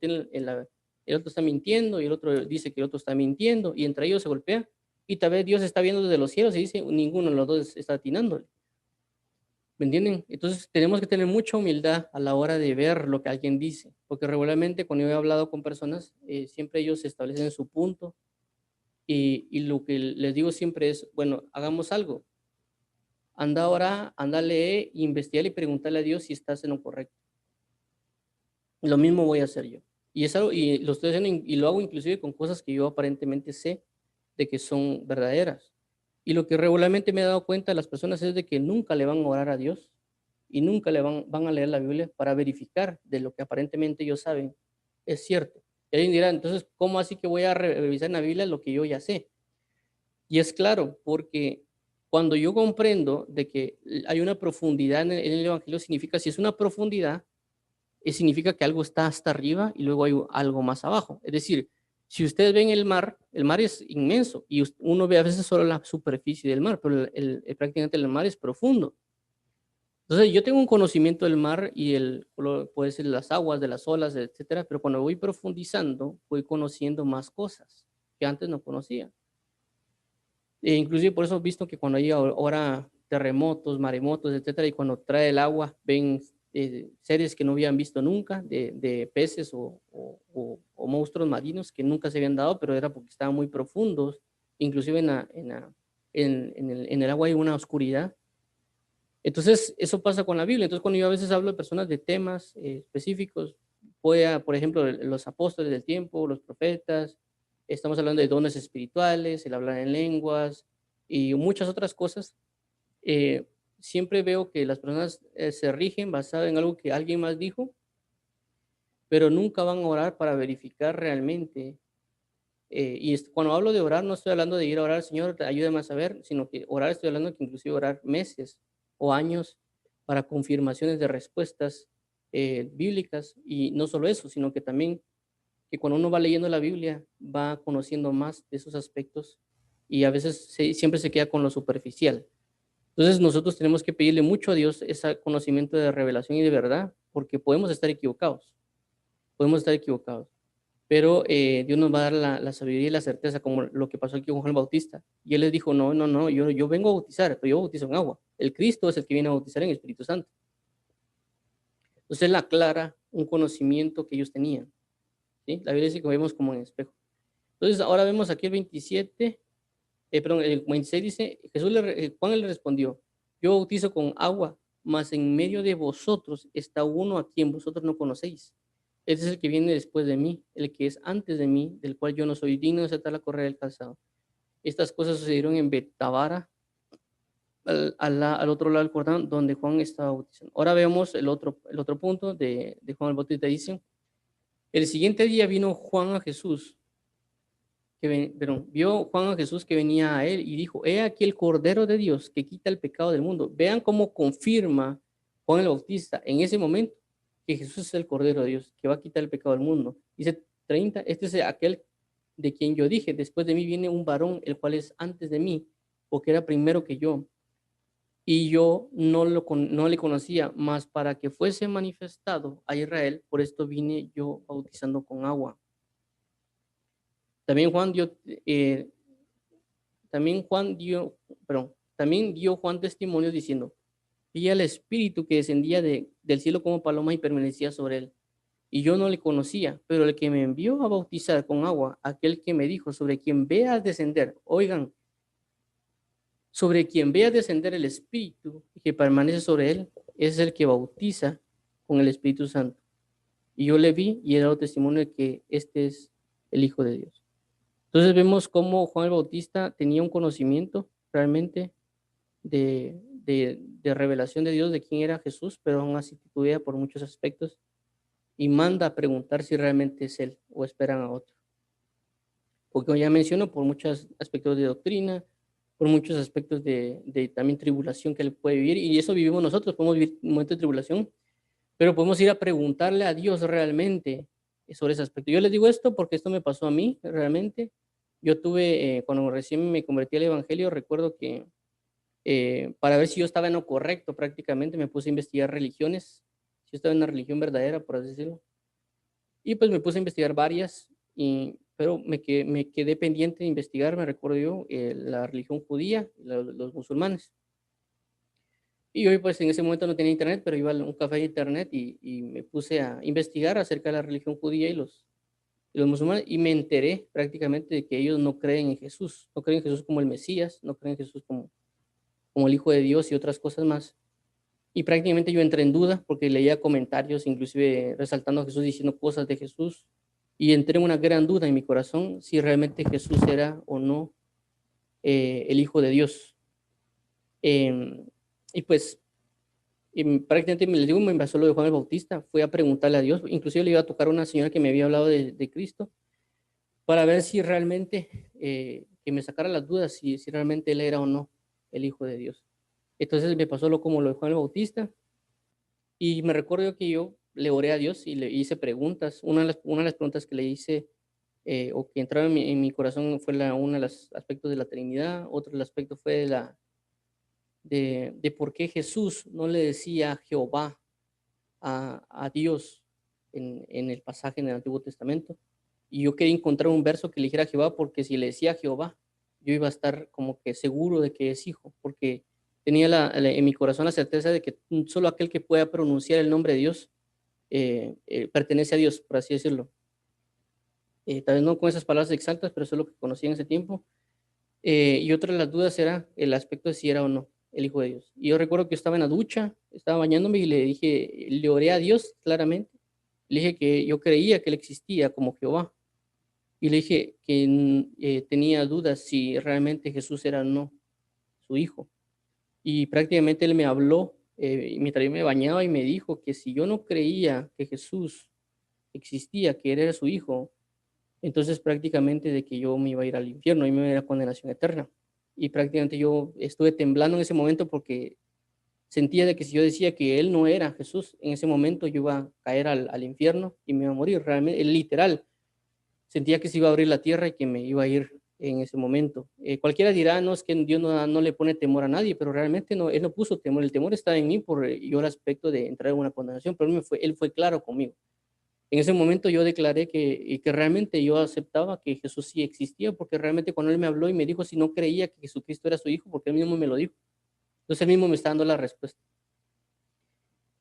el otro está mintiendo, y el otro dice que el otro está mintiendo, y entre ellos se golpea. Y tal vez Dios está viendo desde los cielos y dice, ninguno de los dos está atinándole. ¿Me entienden? Entonces tenemos que tener mucha humildad a la hora de ver lo que alguien dice, porque regularmente cuando yo he hablado con personas, siempre ellos establecen su punto, y lo que les digo siempre es, bueno, hagamos algo. Anda ahora, anda a leer, investigar y preguntarle a Dios si estás en lo correcto. Lo mismo voy a hacer yo. Y es algo, y lo estoy haciendo, y lo hago inclusive con cosas que yo aparentemente sé de que son verdaderas. Y lo que regularmente me he dado cuenta de las personas es de que nunca le van a orar a Dios y nunca van a leer la Biblia para verificar de lo que aparentemente ellos saben es cierto. Y alguien dirá, entonces, ¿cómo así que voy a revisar en la Biblia lo que yo ya sé? Y es claro, porque cuando yo comprendo de que hay una profundidad en el Evangelio, significa, si es una profundidad, significa que algo está hasta arriba y luego hay algo más abajo. Es decir, si ustedes ven el mar es inmenso y uno ve a veces solo la superficie del mar, pero prácticamente el mar es profundo. Entonces, yo tengo un conocimiento del mar y puede ser las aguas, de las olas, etcétera, pero cuando voy profundizando, voy conociendo más cosas que antes no conocía. Inclusive por eso he visto que cuando hay ahora terremotos, maremotos, etcétera, y cuando trae el agua, ven seres que no habían visto nunca, de peces o monstruos marinos que nunca se habían dado, pero era porque estaban muy profundos. Inclusive en el agua hay una oscuridad. Entonces, eso pasa con la Biblia. Entonces, cuando yo a veces hablo de personas de temas específicos, por ejemplo, los apóstoles del tiempo, los profetas, estamos hablando de dones espirituales, el hablar en lenguas y muchas otras cosas. eh, Siempre veo que las personas se rigen basado en algo que alguien más dijo, pero nunca van a orar para verificar realmente. Cuando hablo de orar, no estoy hablando de ir a orar, Señor, ayúdame a saber, sino que orar, estoy hablando que inclusive orar meses o años para confirmaciones de respuestas bíblicas. Y no solo eso, sino que también que cuando uno va leyendo la Biblia, va conociendo más de esos aspectos, y a veces siempre se queda con lo superficial. Entonces nosotros tenemos que pedirle mucho a Dios ese conocimiento de revelación y de verdad, porque podemos estar equivocados, pero Dios nos va a dar la sabiduría y la certeza, como lo que pasó aquí con Juan el Bautista. Y él les dijo, no, no, no, yo vengo a bautizar, pero yo bautizo en agua. El Cristo es el que viene a bautizar en Espíritu Santo. Entonces él aclara un conocimiento que ellos tenían. ¿Sí? La Biblia dice que vemos como en espejo. Entonces ahora vemos aquí el 27, perdón, el 26 dice, Juan le respondió, yo bautizo con agua, mas en medio de vosotros está uno a quien vosotros no conocéis. Este es el que viene después de mí, el que es antes de mí, del cual yo no soy digno de desatar la correa del calzado. Estas cosas sucedieron en Betabara, al otro lado del Jordán, donde Juan estaba bautizando. Ahora vemos el otro punto de Juan el Bautista. Dice, el siguiente día vino Juan a Jesús, vio Juan a Jesús que venía a él y dijo, he aquí el Cordero de Dios que quita el pecado del mundo. Vean cómo confirma Juan el Bautista en ese momento que Jesús es el Cordero de Dios que va a quitar el pecado del mundo. Dice 30, este es aquel de quien yo dije, después de mí viene un varón, el cual es antes de mí, porque era primero que yo. Y yo no le conocía, mas para que fuese manifestado a Israel, por esto vine yo bautizando con agua. También Juan dio, eh, también Juan dio, perdón, también dio Juan testimonio diciendo, vi al Espíritu que descendía del cielo como paloma y permanecía sobre él. Y yo no le conocía, pero el que me envió a bautizar con agua, aquel que me dijo, sobre quien veas descender, oigan, sobre quien vea descender el Espíritu y que permanece sobre él, es el que bautiza con el Espíritu Santo. Y yo le vi y he dado testimonio de que este es el Hijo de Dios. Entonces vemos cómo Juan el Bautista tenía un conocimiento realmente de revelación de Dios, de quién era Jesús, pero aún así titubea por muchos aspectos y manda a preguntar si realmente es él o esperan a otro. Porque como ya menciono, por muchos aspectos de doctrina, por muchos aspectos de también tribulación que él puede vivir, y eso vivimos nosotros, podemos vivir un momento de tribulación, pero podemos ir a preguntarle a Dios realmente sobre ese aspecto. Yo les digo esto porque esto me pasó a mí realmente. Yo tuve, cuando recién me convertí al Evangelio, recuerdo que para ver si yo estaba en lo correcto prácticamente, me puse a investigar religiones, si yo estaba en una religión verdadera, por así decirlo. Y pues me puse a investigar varias, pero me quedé pendiente de investigar, me recuerdo yo, la religión judía, los musulmanes. Y hoy pues en ese momento no tenía internet, pero iba a un café de internet y me puse a investigar acerca de la religión judía y los musulmanes y me enteré prácticamente de que ellos no creen en Jesús, no creen en Jesús como el Mesías, no creen en Jesús como el Hijo de Dios y otras cosas más. Y prácticamente yo entré en duda porque leía comentarios, inclusive resaltando a Jesús, diciendo cosas de Jesús. Y entré en una gran duda en mi corazón si realmente Jesús era o no el Hijo de Dios. Eh, y pues prácticamente me les digo, me pasó lo de Juan el Bautista. Fui a preguntarle a Dios. Inclusive le iba a tocar a una señora que me había hablado de Cristo para ver si realmente, que me sacara las dudas, si realmente él era o no el Hijo de Dios. Entonces me pasó como lo de Juan el Bautista. Y me recuerdo que yo le oré a Dios y le hice preguntas. Una de las preguntas que le hice o que entraba en mi corazón fue uno de los aspectos de la Trinidad, otro del aspecto fue de por qué Jesús no le decía Jehová a Dios en el pasaje en el Antiguo Testamento. Y yo quería encontrar un verso que le dijera Jehová, porque si le decía Jehová, yo iba a estar como que seguro de que es hijo, porque tenía en mi corazón la certeza de que solo aquel que pueda pronunciar el nombre de Dios pertenece a Dios, por así decirlo. Tal vez no con esas palabras exactas, pero eso es lo que conocí en ese tiempo. Y otra de las dudas era el aspecto de si era o no el Hijo de Dios. Y yo recuerdo que estaba en la ducha, estaba bañándome y le dije, le oré a Dios claramente. Le dije que yo creía que él existía como Jehová. Y le dije que tenía dudas si realmente Jesús era o no su hijo. Y prácticamente él me habló mientras yo me bañaba y me dijo que si yo no creía que Jesús existía, que él era su hijo, entonces prácticamente de que yo me iba a ir al infierno y me iba a ir a condenación eterna. Y prácticamente yo estuve temblando en ese momento porque sentía de que si yo decía que él no era Jesús, en ese momento yo iba a caer al infierno y me iba a morir. Realmente, literal, sentía que se iba a abrir la tierra y que me iba a ir en ese momento. Cualquiera dirá, no, es que Dios no le pone temor a nadie, pero realmente no, Él no puso temor, el temor estaba en mí por yo el aspecto de entrar en una condenación, pero Él fue claro conmigo. En ese momento yo declaré que realmente yo aceptaba que Jesús sí existía, porque realmente cuando Él me habló y me dijo si no creía que Jesucristo era su hijo, porque Él mismo me lo dijo, entonces Él mismo me está dando la respuesta.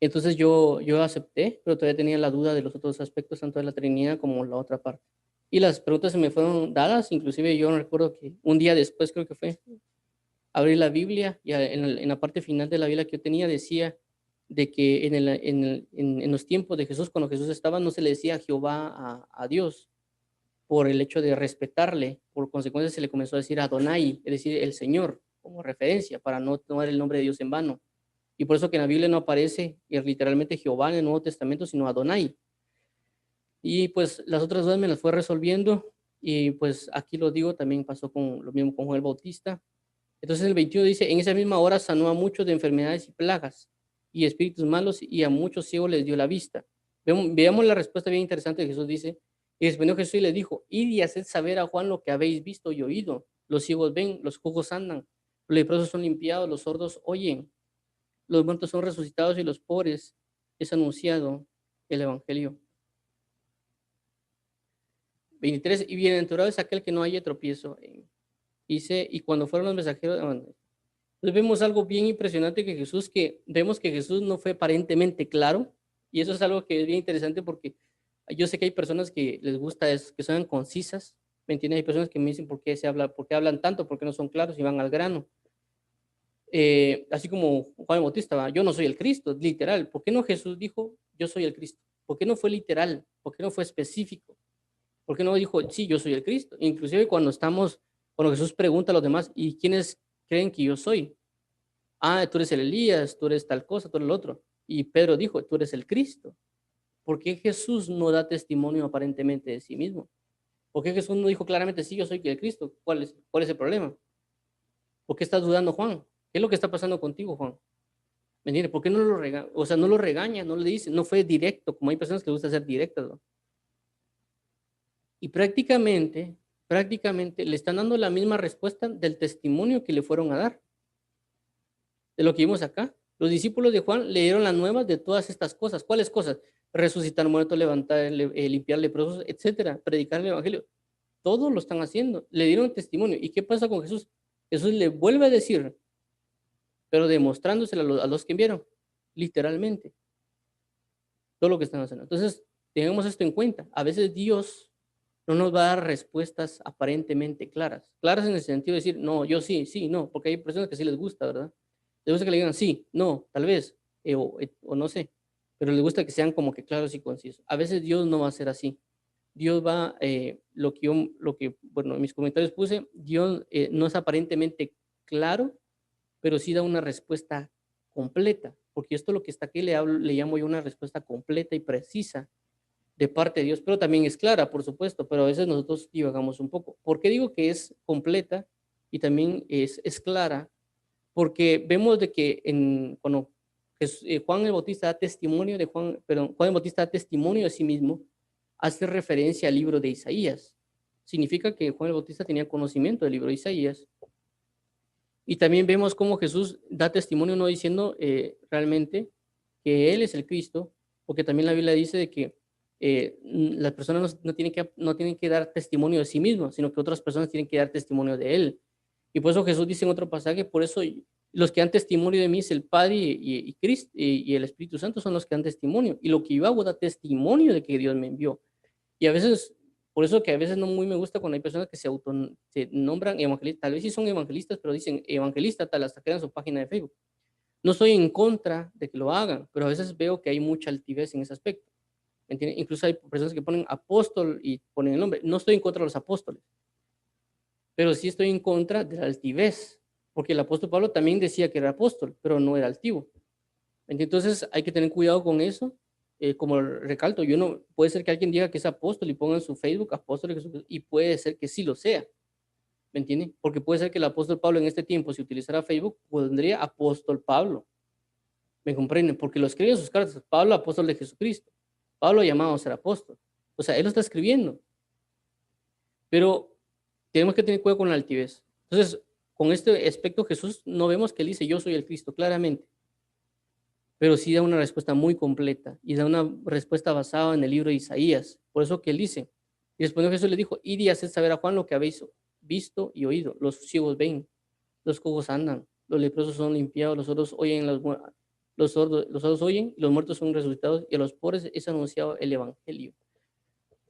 Entonces yo acepté, pero todavía tenía la duda de los otros aspectos, tanto de la Trinidad como la otra parte. Y las preguntas se me fueron dadas, inclusive yo recuerdo que un día después creo que fue, abrí la Biblia y en la parte final de la Biblia que yo tenía decía de que en los tiempos de Jesús, cuando Jesús estaba, no se le decía Jehová a Dios por el hecho de respetarle, por consecuencia se le comenzó a decir Adonai, es decir, el Señor, como referencia, para no tomar el nombre de Dios en vano. Y por eso que en la Biblia no aparece literalmente Jehová en el Nuevo Testamento, sino Adonai. Y pues las otras dudas me las fue resolviendo y pues aquí lo digo, también pasó con lo mismo con Juan el Bautista. Entonces el 21 dice, en esa misma hora sanó a muchos de enfermedades y plagas y espíritus malos y a muchos ciegos les dio la vista. Veamos la respuesta bien interesante de Jesús, dice, Y respondió Jesús y le dijo: id y haced saber a Juan lo que habéis visto y oído. Los ciegos ven, los cojos andan, los leprosos son limpiados, los sordos oyen, los muertos son resucitados y los pobres es anunciado el evangelio. 23. Y bienaventurado es aquel que no haya tropiezo. Dice, y cuando fueron los mensajeros, entonces vemos algo bien impresionante que vemos que Jesús no fue aparentemente claro, y eso es algo que es bien interesante porque yo sé que hay personas que les gusta eso, que sean concisas, ¿me entiendes? Hay personas que me dicen por qué hablan tanto, por qué no son claros y van al grano. Así como Juan el Bautista, ¿va? Yo no soy el Cristo, literal. ¿Por qué no Jesús dijo, yo soy el Cristo? ¿Por qué no fue literal? ¿Por qué no fue específico? ¿Por qué no dijo, sí, yo soy el Cristo? Inclusive cuando Jesús pregunta a los demás, ¿y quiénes creen que yo soy? Ah, tú eres el Elías, tú eres tal cosa, tú eres el otro. Y Pedro dijo, tú eres el Cristo. ¿Por qué Jesús no da testimonio aparentemente de sí mismo? ¿Por qué Jesús no dijo claramente, sí, yo soy el Cristo? ¿Cuál es el problema? ¿Por qué estás dudando, Juan? ¿Qué es lo que está pasando contigo, Juan? ¿Me entiendes? ¿Por qué no lo regaña? O sea, no lo regaña, no le dice, no fue directo, como hay personas que les gusta ser directas, ¿no? Y prácticamente le están dando la misma respuesta del testimonio que le fueron a dar, de lo que vimos acá. Los discípulos de Juan le dieron las nuevas de todas estas cosas. ¿Cuáles cosas? Resucitar muertos, levantar, limpiar leprosos, etcétera, predicar el evangelio. Todos lo están haciendo. Le dieron testimonio. ¿Y qué pasa con Jesús? Jesús le vuelve a decir, pero demostrándoselo a los que vieron, literalmente, todo lo que están haciendo. Entonces, tengamos esto en cuenta. A veces Dios no nos va a dar respuestas aparentemente claras. Claras en el sentido de decir, no, yo sí, sí, no, porque hay personas que sí les gusta, ¿verdad? Les gusta que le digan sí, no, tal vez, o no sé, pero les gusta que sean como que claros y concisos. A veces Dios no va a ser así. Dios va, bueno, en mis comentarios puse, Dios no es aparentemente claro, pero sí da una respuesta completa, porque esto lo que está aquí le llamo yo una respuesta completa y precisa de parte de Dios, pero también es clara, por supuesto, pero a veces nosotros divagamos un poco. ¿Por qué digo que es completa y también es clara? Porque vemos de que cuando Juan el Bautista da testimonio Juan el Bautista da testimonio de sí mismo, hace referencia al libro de Isaías. Significa que Juan el Bautista tenía conocimiento del libro de Isaías. Y también vemos cómo Jesús da testimonio no diciendo realmente que Él es el Cristo, porque también la Biblia dice de que las personas no tienen que dar testimonio de sí mismos, sino que otras personas tienen que dar testimonio de Él. Y por eso Jesús dice en otro pasaje, por eso los que dan testimonio de mí es el Padre y Cristo y el Espíritu Santo son los que dan testimonio. Y lo que yo hago da testimonio de que Dios me envió. Y a veces, por eso que a veces no muy me gusta cuando hay personas que se nombran evangelistas, tal vez sí son evangelistas, pero dicen evangelista, tal, hasta crean su página de Facebook. No estoy en contra de que lo hagan, pero a veces veo que hay mucha altivez en ese aspecto. ¿Me entienden? Incluso hay personas que ponen apóstol y ponen el nombre. No estoy en contra de los apóstoles, pero sí estoy en contra de la altivez, porque el apóstol Pablo también decía que era apóstol, pero no era altivo. Entonces hay que tener cuidado con eso. Como recalco, puede ser que alguien diga que es apóstol y ponga en su Facebook apóstol de Jesucristo, y puede ser que sí lo sea, ¿me entienden? Porque puede ser que el apóstol Pablo en este tiempo, si utilizara Facebook, pondría apóstol Pablo, ¿me comprenden? Porque lo escribe en sus cartas, Pablo apóstol de Jesucristo, Pablo llamado a ser apóstol, o sea, él lo está escribiendo, pero tenemos que tener cuidado con la altivez. Entonces, con este aspecto Jesús no vemos que él dice yo soy el Cristo, claramente, pero sí da una respuesta muy completa y da una respuesta basada en el libro de Isaías. Por eso que él dice, y respondió Jesús le dijo, id y haced saber a Juan lo que habéis visto y oído. Los ciegos ven, los cojos andan, los leprosos son limpiados, los sordos oyen, los sordos oyen, y los muertos son resucitados, y a los pobres es anunciado el evangelio.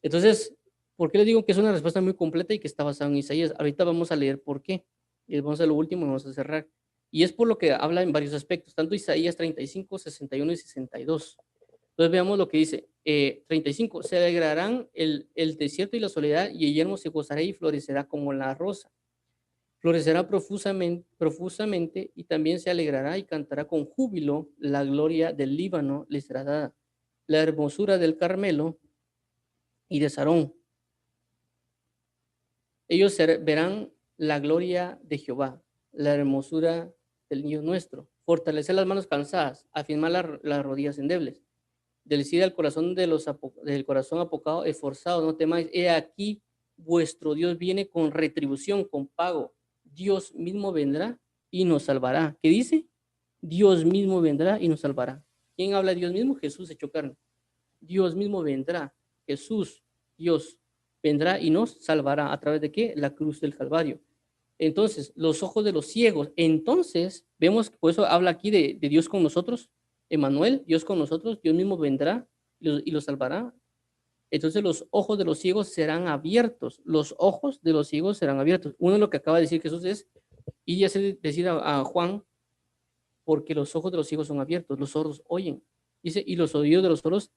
Entonces, ¿por qué les digo que es una respuesta muy completa y que está basada en Isaías? Ahorita vamos a leer por qué. Y vamos a lo último y vamos a cerrar. Y es por lo que habla en varios aspectos, tanto Isaías 35, 61 y 62. Entonces veamos lo que dice. 35, se alegrarán el desierto y la soledad, y el yermo se gozará y florecerá como la rosa. Florecerá profusamente y también se alegrará y cantará con júbilo. La gloria del Líbano le será dada. La hermosura del Carmelo y de Sarón. Ellos verán la gloria de Jehová, la hermosura del Dios nuestro. Fortalecer las manos cansadas, afirmar las rodillas endebles. decir al corazón del corazón apocado, esforzado, no temáis, he aquí vuestro Dios viene con retribución, con pago. Dios mismo vendrá y nos salvará. ¿Qué dice? Dios mismo vendrá y nos salvará. ¿Quién habla de Dios mismo? Jesús hecho carne. Dios mismo vendrá. Jesús, Dios, vendrá y nos salvará. ¿A través de qué? La cruz del Calvario. Entonces, los ojos de los ciegos. Entonces, vemos, por eso habla aquí de Dios con nosotros. Emanuel, Dios con nosotros, Dios mismo vendrá y los salvará. Entonces los ojos de los ciegos serán abiertos. Los ojos de los ciegos serán abiertos. Uno de lo que acaba de decir Jesús es, y ya se decir a Juan, porque los ojos de los ciegos son abiertos, los sordos oyen. Dice, y los oídos de los sordos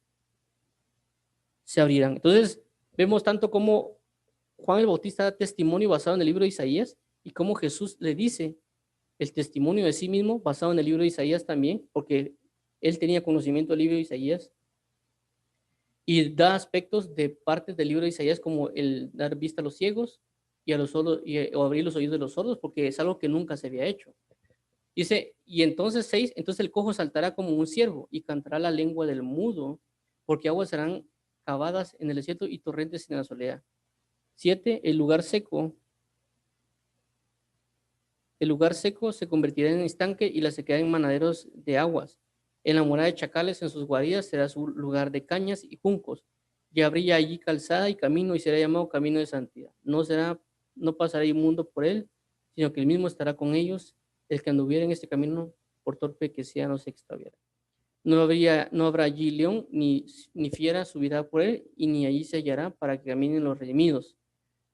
se abrirán. Entonces, vemos tanto como Juan el Bautista da testimonio basado en el libro de Isaías y cómo Jesús le dice el testimonio de sí mismo basado en el libro de Isaías también, porque él tenía conocimiento del libro de Isaías y da aspectos de partes del libro de Isaías como el dar vista a los ciegos y a los sordos, o abrir los oídos de los sordos, porque es algo que nunca se había hecho. Dice, y entonces 6, entonces el cojo saltará como un ciervo y cantará la lengua del mudo, porque aguas serán cavadas en el desierto y torrentes en la soledad. 7, el lugar seco se convertirá en estanque y la sequedad en manaderos de aguas. En la morada de chacales, en sus guaridas, será su lugar de cañas y juncos. Y habría allí calzada y camino, y será llamado camino de santidad. No pasará inmundo por él, sino que el mismo estará con ellos. El que anduviera en este camino, por torpe que sea, no se extraviará. No habrá allí león, ni fiera subirá por él, y ni allí se hallará para que caminen los redimidos.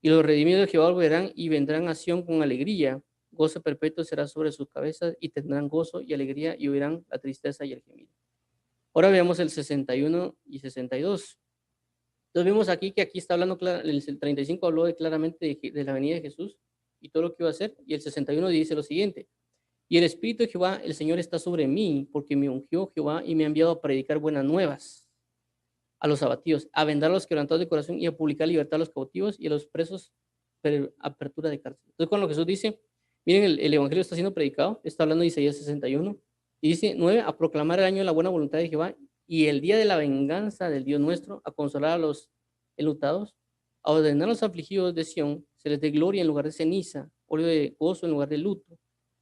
Y los redimidos de Jehová volverán y vendrán a Sión con alegría. Gozo perpetuo será sobre sus cabezas y tendrán gozo y alegría y oirán la tristeza y el gemido. Ahora veamos el 61 y 62. Entonces vemos aquí que aquí está hablando, el 35 habló claramente de la venida de Jesús y todo lo que iba a hacer, y el 61 dice lo siguiente: y el Espíritu de Jehová, el Señor, está sobre mí, porque me ungió Jehová y me ha enviado a predicar buenas nuevas a los abatidos, a vendar a los quebrantados de corazón y a publicar libertad a los cautivos y a los presos, apertura de cárcel. Entonces cuando Jesús dice, miren, el Evangelio está siendo predicado, está hablando de Isaías 61, y dice 9, a proclamar el año de la buena voluntad de Jehová y el día de la venganza del Dios nuestro, a consolar a los enlutados, a ordenar a los afligidos de Sión, se les dé gloria en lugar de ceniza, óleo de gozo en lugar de luto,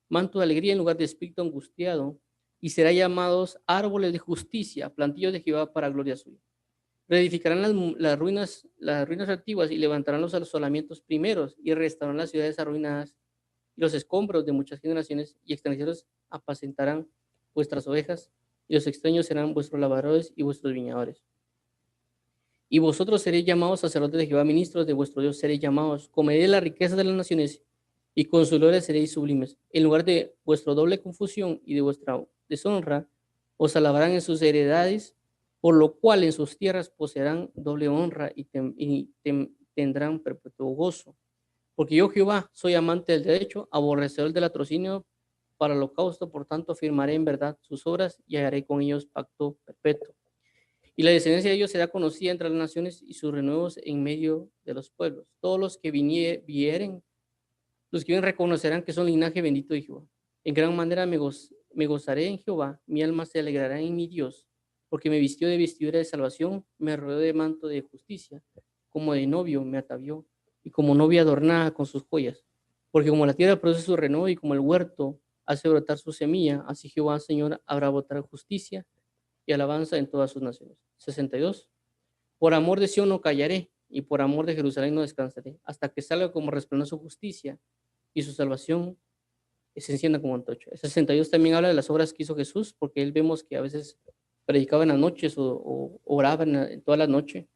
manto de alegría en lugar de espíritu angustiado, y será llamados árboles de justicia, plantillos de Jehová para gloria suya. Reedificarán las ruinas antiguas y levantarán los asolamientos primeros y restaurarán las ciudades arruinadas y los escombros de muchas generaciones, y extranjeros apacentarán vuestras ovejas y los extraños serán vuestros labradores y vuestros viñadores. Y vosotros seréis llamados sacerdotes de Jehová, ministros de vuestro Dios seréis llamados, comeréis las riquezas de las naciones y con su gloria seréis sublimes. En lugar de vuestra doble confusión y de vuestra deshonra, os alabarán en sus heredades, por lo cual en sus tierras poseerán doble honra y tendrán perpetuo gozo. Porque yo, Jehová, soy amante del derecho, aborrecedor del latrocinio para el holocausto, por tanto afirmaré en verdad sus obras y haré con ellos pacto perpetuo. Y la descendencia de ellos será conocida entre las naciones y sus renuevos en medio de los pueblos. Todos los que vieren, los que vienen reconocerán que son linaje bendito de Jehová. En gran manera me gozaré en Jehová, mi alma se alegrará en mi Dios, porque me vistió de vestidura de salvación, me rodeó de manto de justicia, como de novio me atavió, y como novia adornada con sus joyas. Porque como la tierra produce su renuevo y como el huerto hace brotar su semilla, así Jehová, Señor, habrá brotar justicia y alabanza en todas sus naciones. 62. Por amor de Sion no callaré, y por amor de Jerusalén no descansaré, hasta que salga como resplandor su justicia y su salvación se encienda como antorcha. El 62 también habla de las obras que hizo Jesús, porque él vemos que a veces predicaba en las noches o oraba en toda la noche.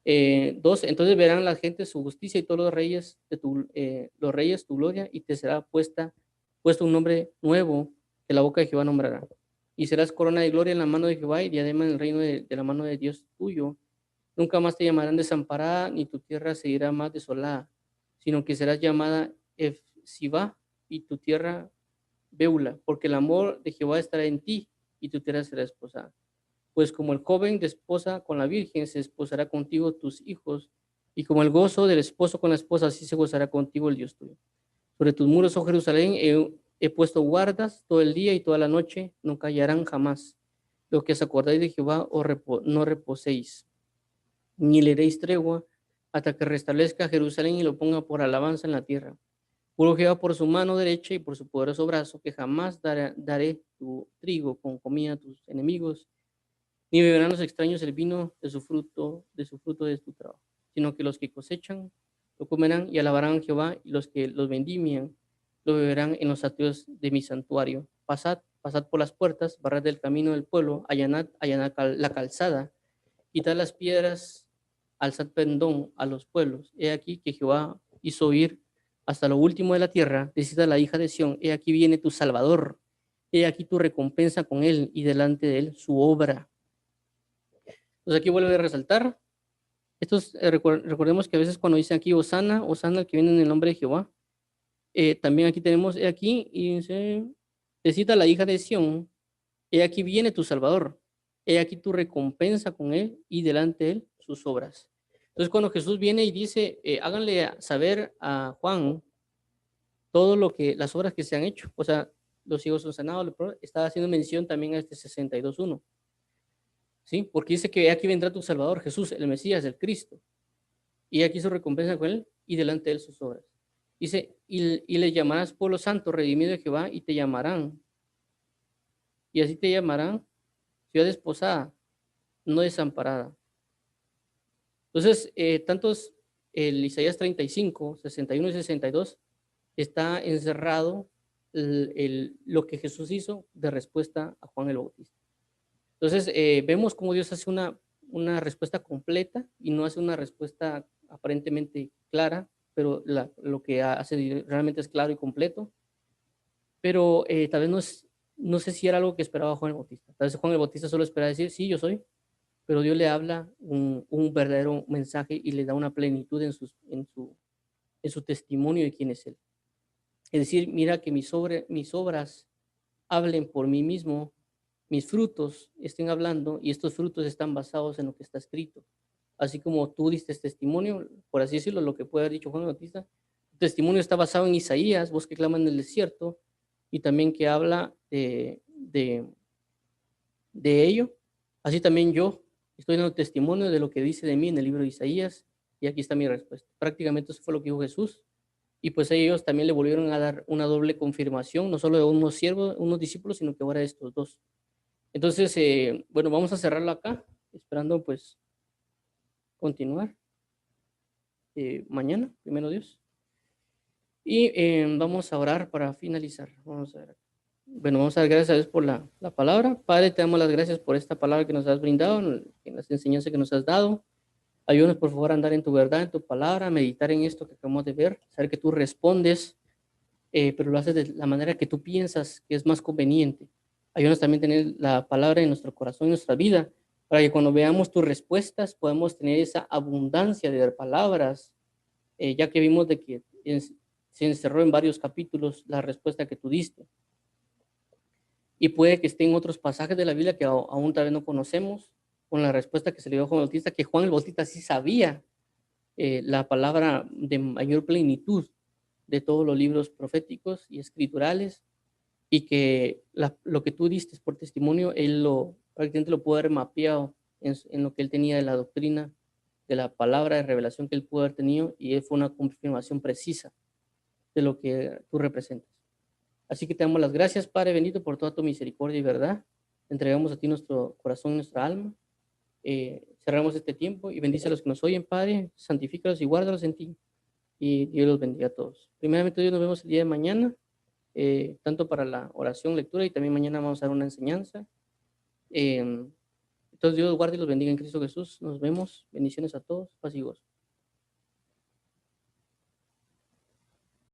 2, entonces verán la gente su justicia y todos los reyes tu gloria, y te será puesto un nombre nuevo que la boca de Jehová nombrará. Y serás corona de gloria en la mano de Jehová y diadema en el reino de la mano de Dios tuyo. Nunca más te llamarán desamparada, ni tu tierra seguirá más desolada, sino que serás llamada Efsibá y tu tierra Beula, porque el amor de Jehová estará en ti y tu tierra será esposada. Pues como el joven desposa con la virgen, se esposará contigo tus hijos, y como el gozo del esposo con la esposa, así se gozará contigo el Dios tuyo. Sobre tus muros, oh Jerusalén, he puesto guardas todo el día y toda la noche, no callarán jamás. Lo que os acordáis de Jehová no reposéis, ni le deis tregua hasta que restablezca Jerusalén y lo ponga por alabanza en la tierra. Juro Jehová por su mano derecha y por su poderoso brazo, que jamás daré tu trigo con comida a tus enemigos, ni beberán los extraños el vino de su fruto de tu trabajo, sino que los que cosechan lo comerán y alabarán a Jehová, y los que los vendimian lo beberán en los atrios de mi santuario. Pasad por las puertas, barrad el camino del pueblo, allanad la calzada, quitad las piedras, alzad pendón a los pueblos. He aquí que Jehová hizo oír hasta lo último de la tierra, decida la hija de Sión, he aquí viene tu Salvador, he aquí tu recompensa con él, y delante de él su obra. Entonces aquí vuelve a resaltar, recordemos que a veces cuando dicen aquí Osana, Osana el que viene en el nombre de Jehová, también aquí tenemos, he aquí, y dice, te cita la hija de Sión, he aquí viene tu Salvador, he aquí tu recompensa con él y delante de él sus obras. Entonces cuando Jesús viene y dice, háganle saber a Juan todo lo que, las obras que se han hecho, o sea, los ciegos son sanados, está haciendo mención también a este 62:1. ¿Sí? Porque dice que aquí vendrá tu Salvador, Jesús, el Mesías, el Cristo, y aquí su recompensa con él y delante de él sus obras. Dice, y le llamarás pueblo santo, redimido de Jehová, y te llamarán, y así te llamarán, ciudad desposada, no desamparada. Entonces, tantos, el Isaías 35, 61 y 62, está encerrado lo que Jesús hizo de respuesta a Juan el Bautista. Entonces, vemos cómo Dios hace una respuesta completa y no hace una respuesta aparentemente clara, pero lo que hace realmente es claro y completo. Pero tal vez no sé si era algo que esperaba Juan el Bautista. Tal vez Juan el Bautista solo esperaba decir, sí, yo soy, pero Dios le habla un verdadero mensaje y le da una plenitud en su testimonio de quién es Él. Es decir, mira que mis obras hablen por mí mismo, mis frutos estén hablando, y estos frutos están basados en lo que está escrito. Así como tú diste testimonio, por así decirlo, lo que puede haber dicho Juan Bautista, tu testimonio está basado en Isaías, vos que clamas en el desierto, y también que habla de ello. Así también yo estoy dando testimonio de lo que dice de mí en el libro de Isaías, y aquí está mi respuesta. Prácticamente eso fue lo que dijo Jesús, y pues ellos también le volvieron a dar una doble confirmación, no solo de unos siervos, unos discípulos, sino que ahora de estos dos. Entonces, bueno, vamos a cerrarlo acá, esperando pues continuar mañana, primero Dios. Y vamos a orar para finalizar. Vamos a ver. Bueno, vamos a dar gracias a Dios por la palabra. Padre, te damos las gracias por esta palabra que nos has brindado, en las enseñanzas que nos has dado. Ayúdanos, por favor, a andar en tu verdad, en tu palabra, a meditar en esto que acabamos de ver, saber que tú respondes, pero lo haces de la manera que tú piensas que es más conveniente. Ayúdanos también a tener la palabra en nuestro corazón, en nuestra vida, para que cuando veamos tus respuestas podamos tener esa abundancia de palabras, ya que vimos de que se encerró en varios capítulos la respuesta que tú diste. Y puede que esté en otros pasajes de la Biblia que aún tal vez no conocemos, con la respuesta que se le dio a Juan el Bautista, que Juan el Bautista sí sabía la palabra de mayor plenitud de todos los libros proféticos y escriturales, y que lo que tú diste por testimonio, él prácticamente lo pudo haber mapeado en lo que él tenía de la doctrina, de la palabra de revelación que él pudo haber tenido, y fue una confirmación precisa de lo que tú representas. Así que te damos las gracias, Padre bendito, por toda tu misericordia y verdad. Te entregamos a ti nuestro corazón y nuestra alma. Cerramos este tiempo y bendice a los que nos oyen, Padre, santifícalos y guárdalos en ti. Y Dios los bendiga a todos. Primeramente, Dios, nos vemos el día de mañana, tanto para la oración, lectura, y también mañana vamos a dar una enseñanza. Entonces, Dios guarde y los bendiga en Cristo Jesús. Nos vemos. Bendiciones a todos. Paz y gozo.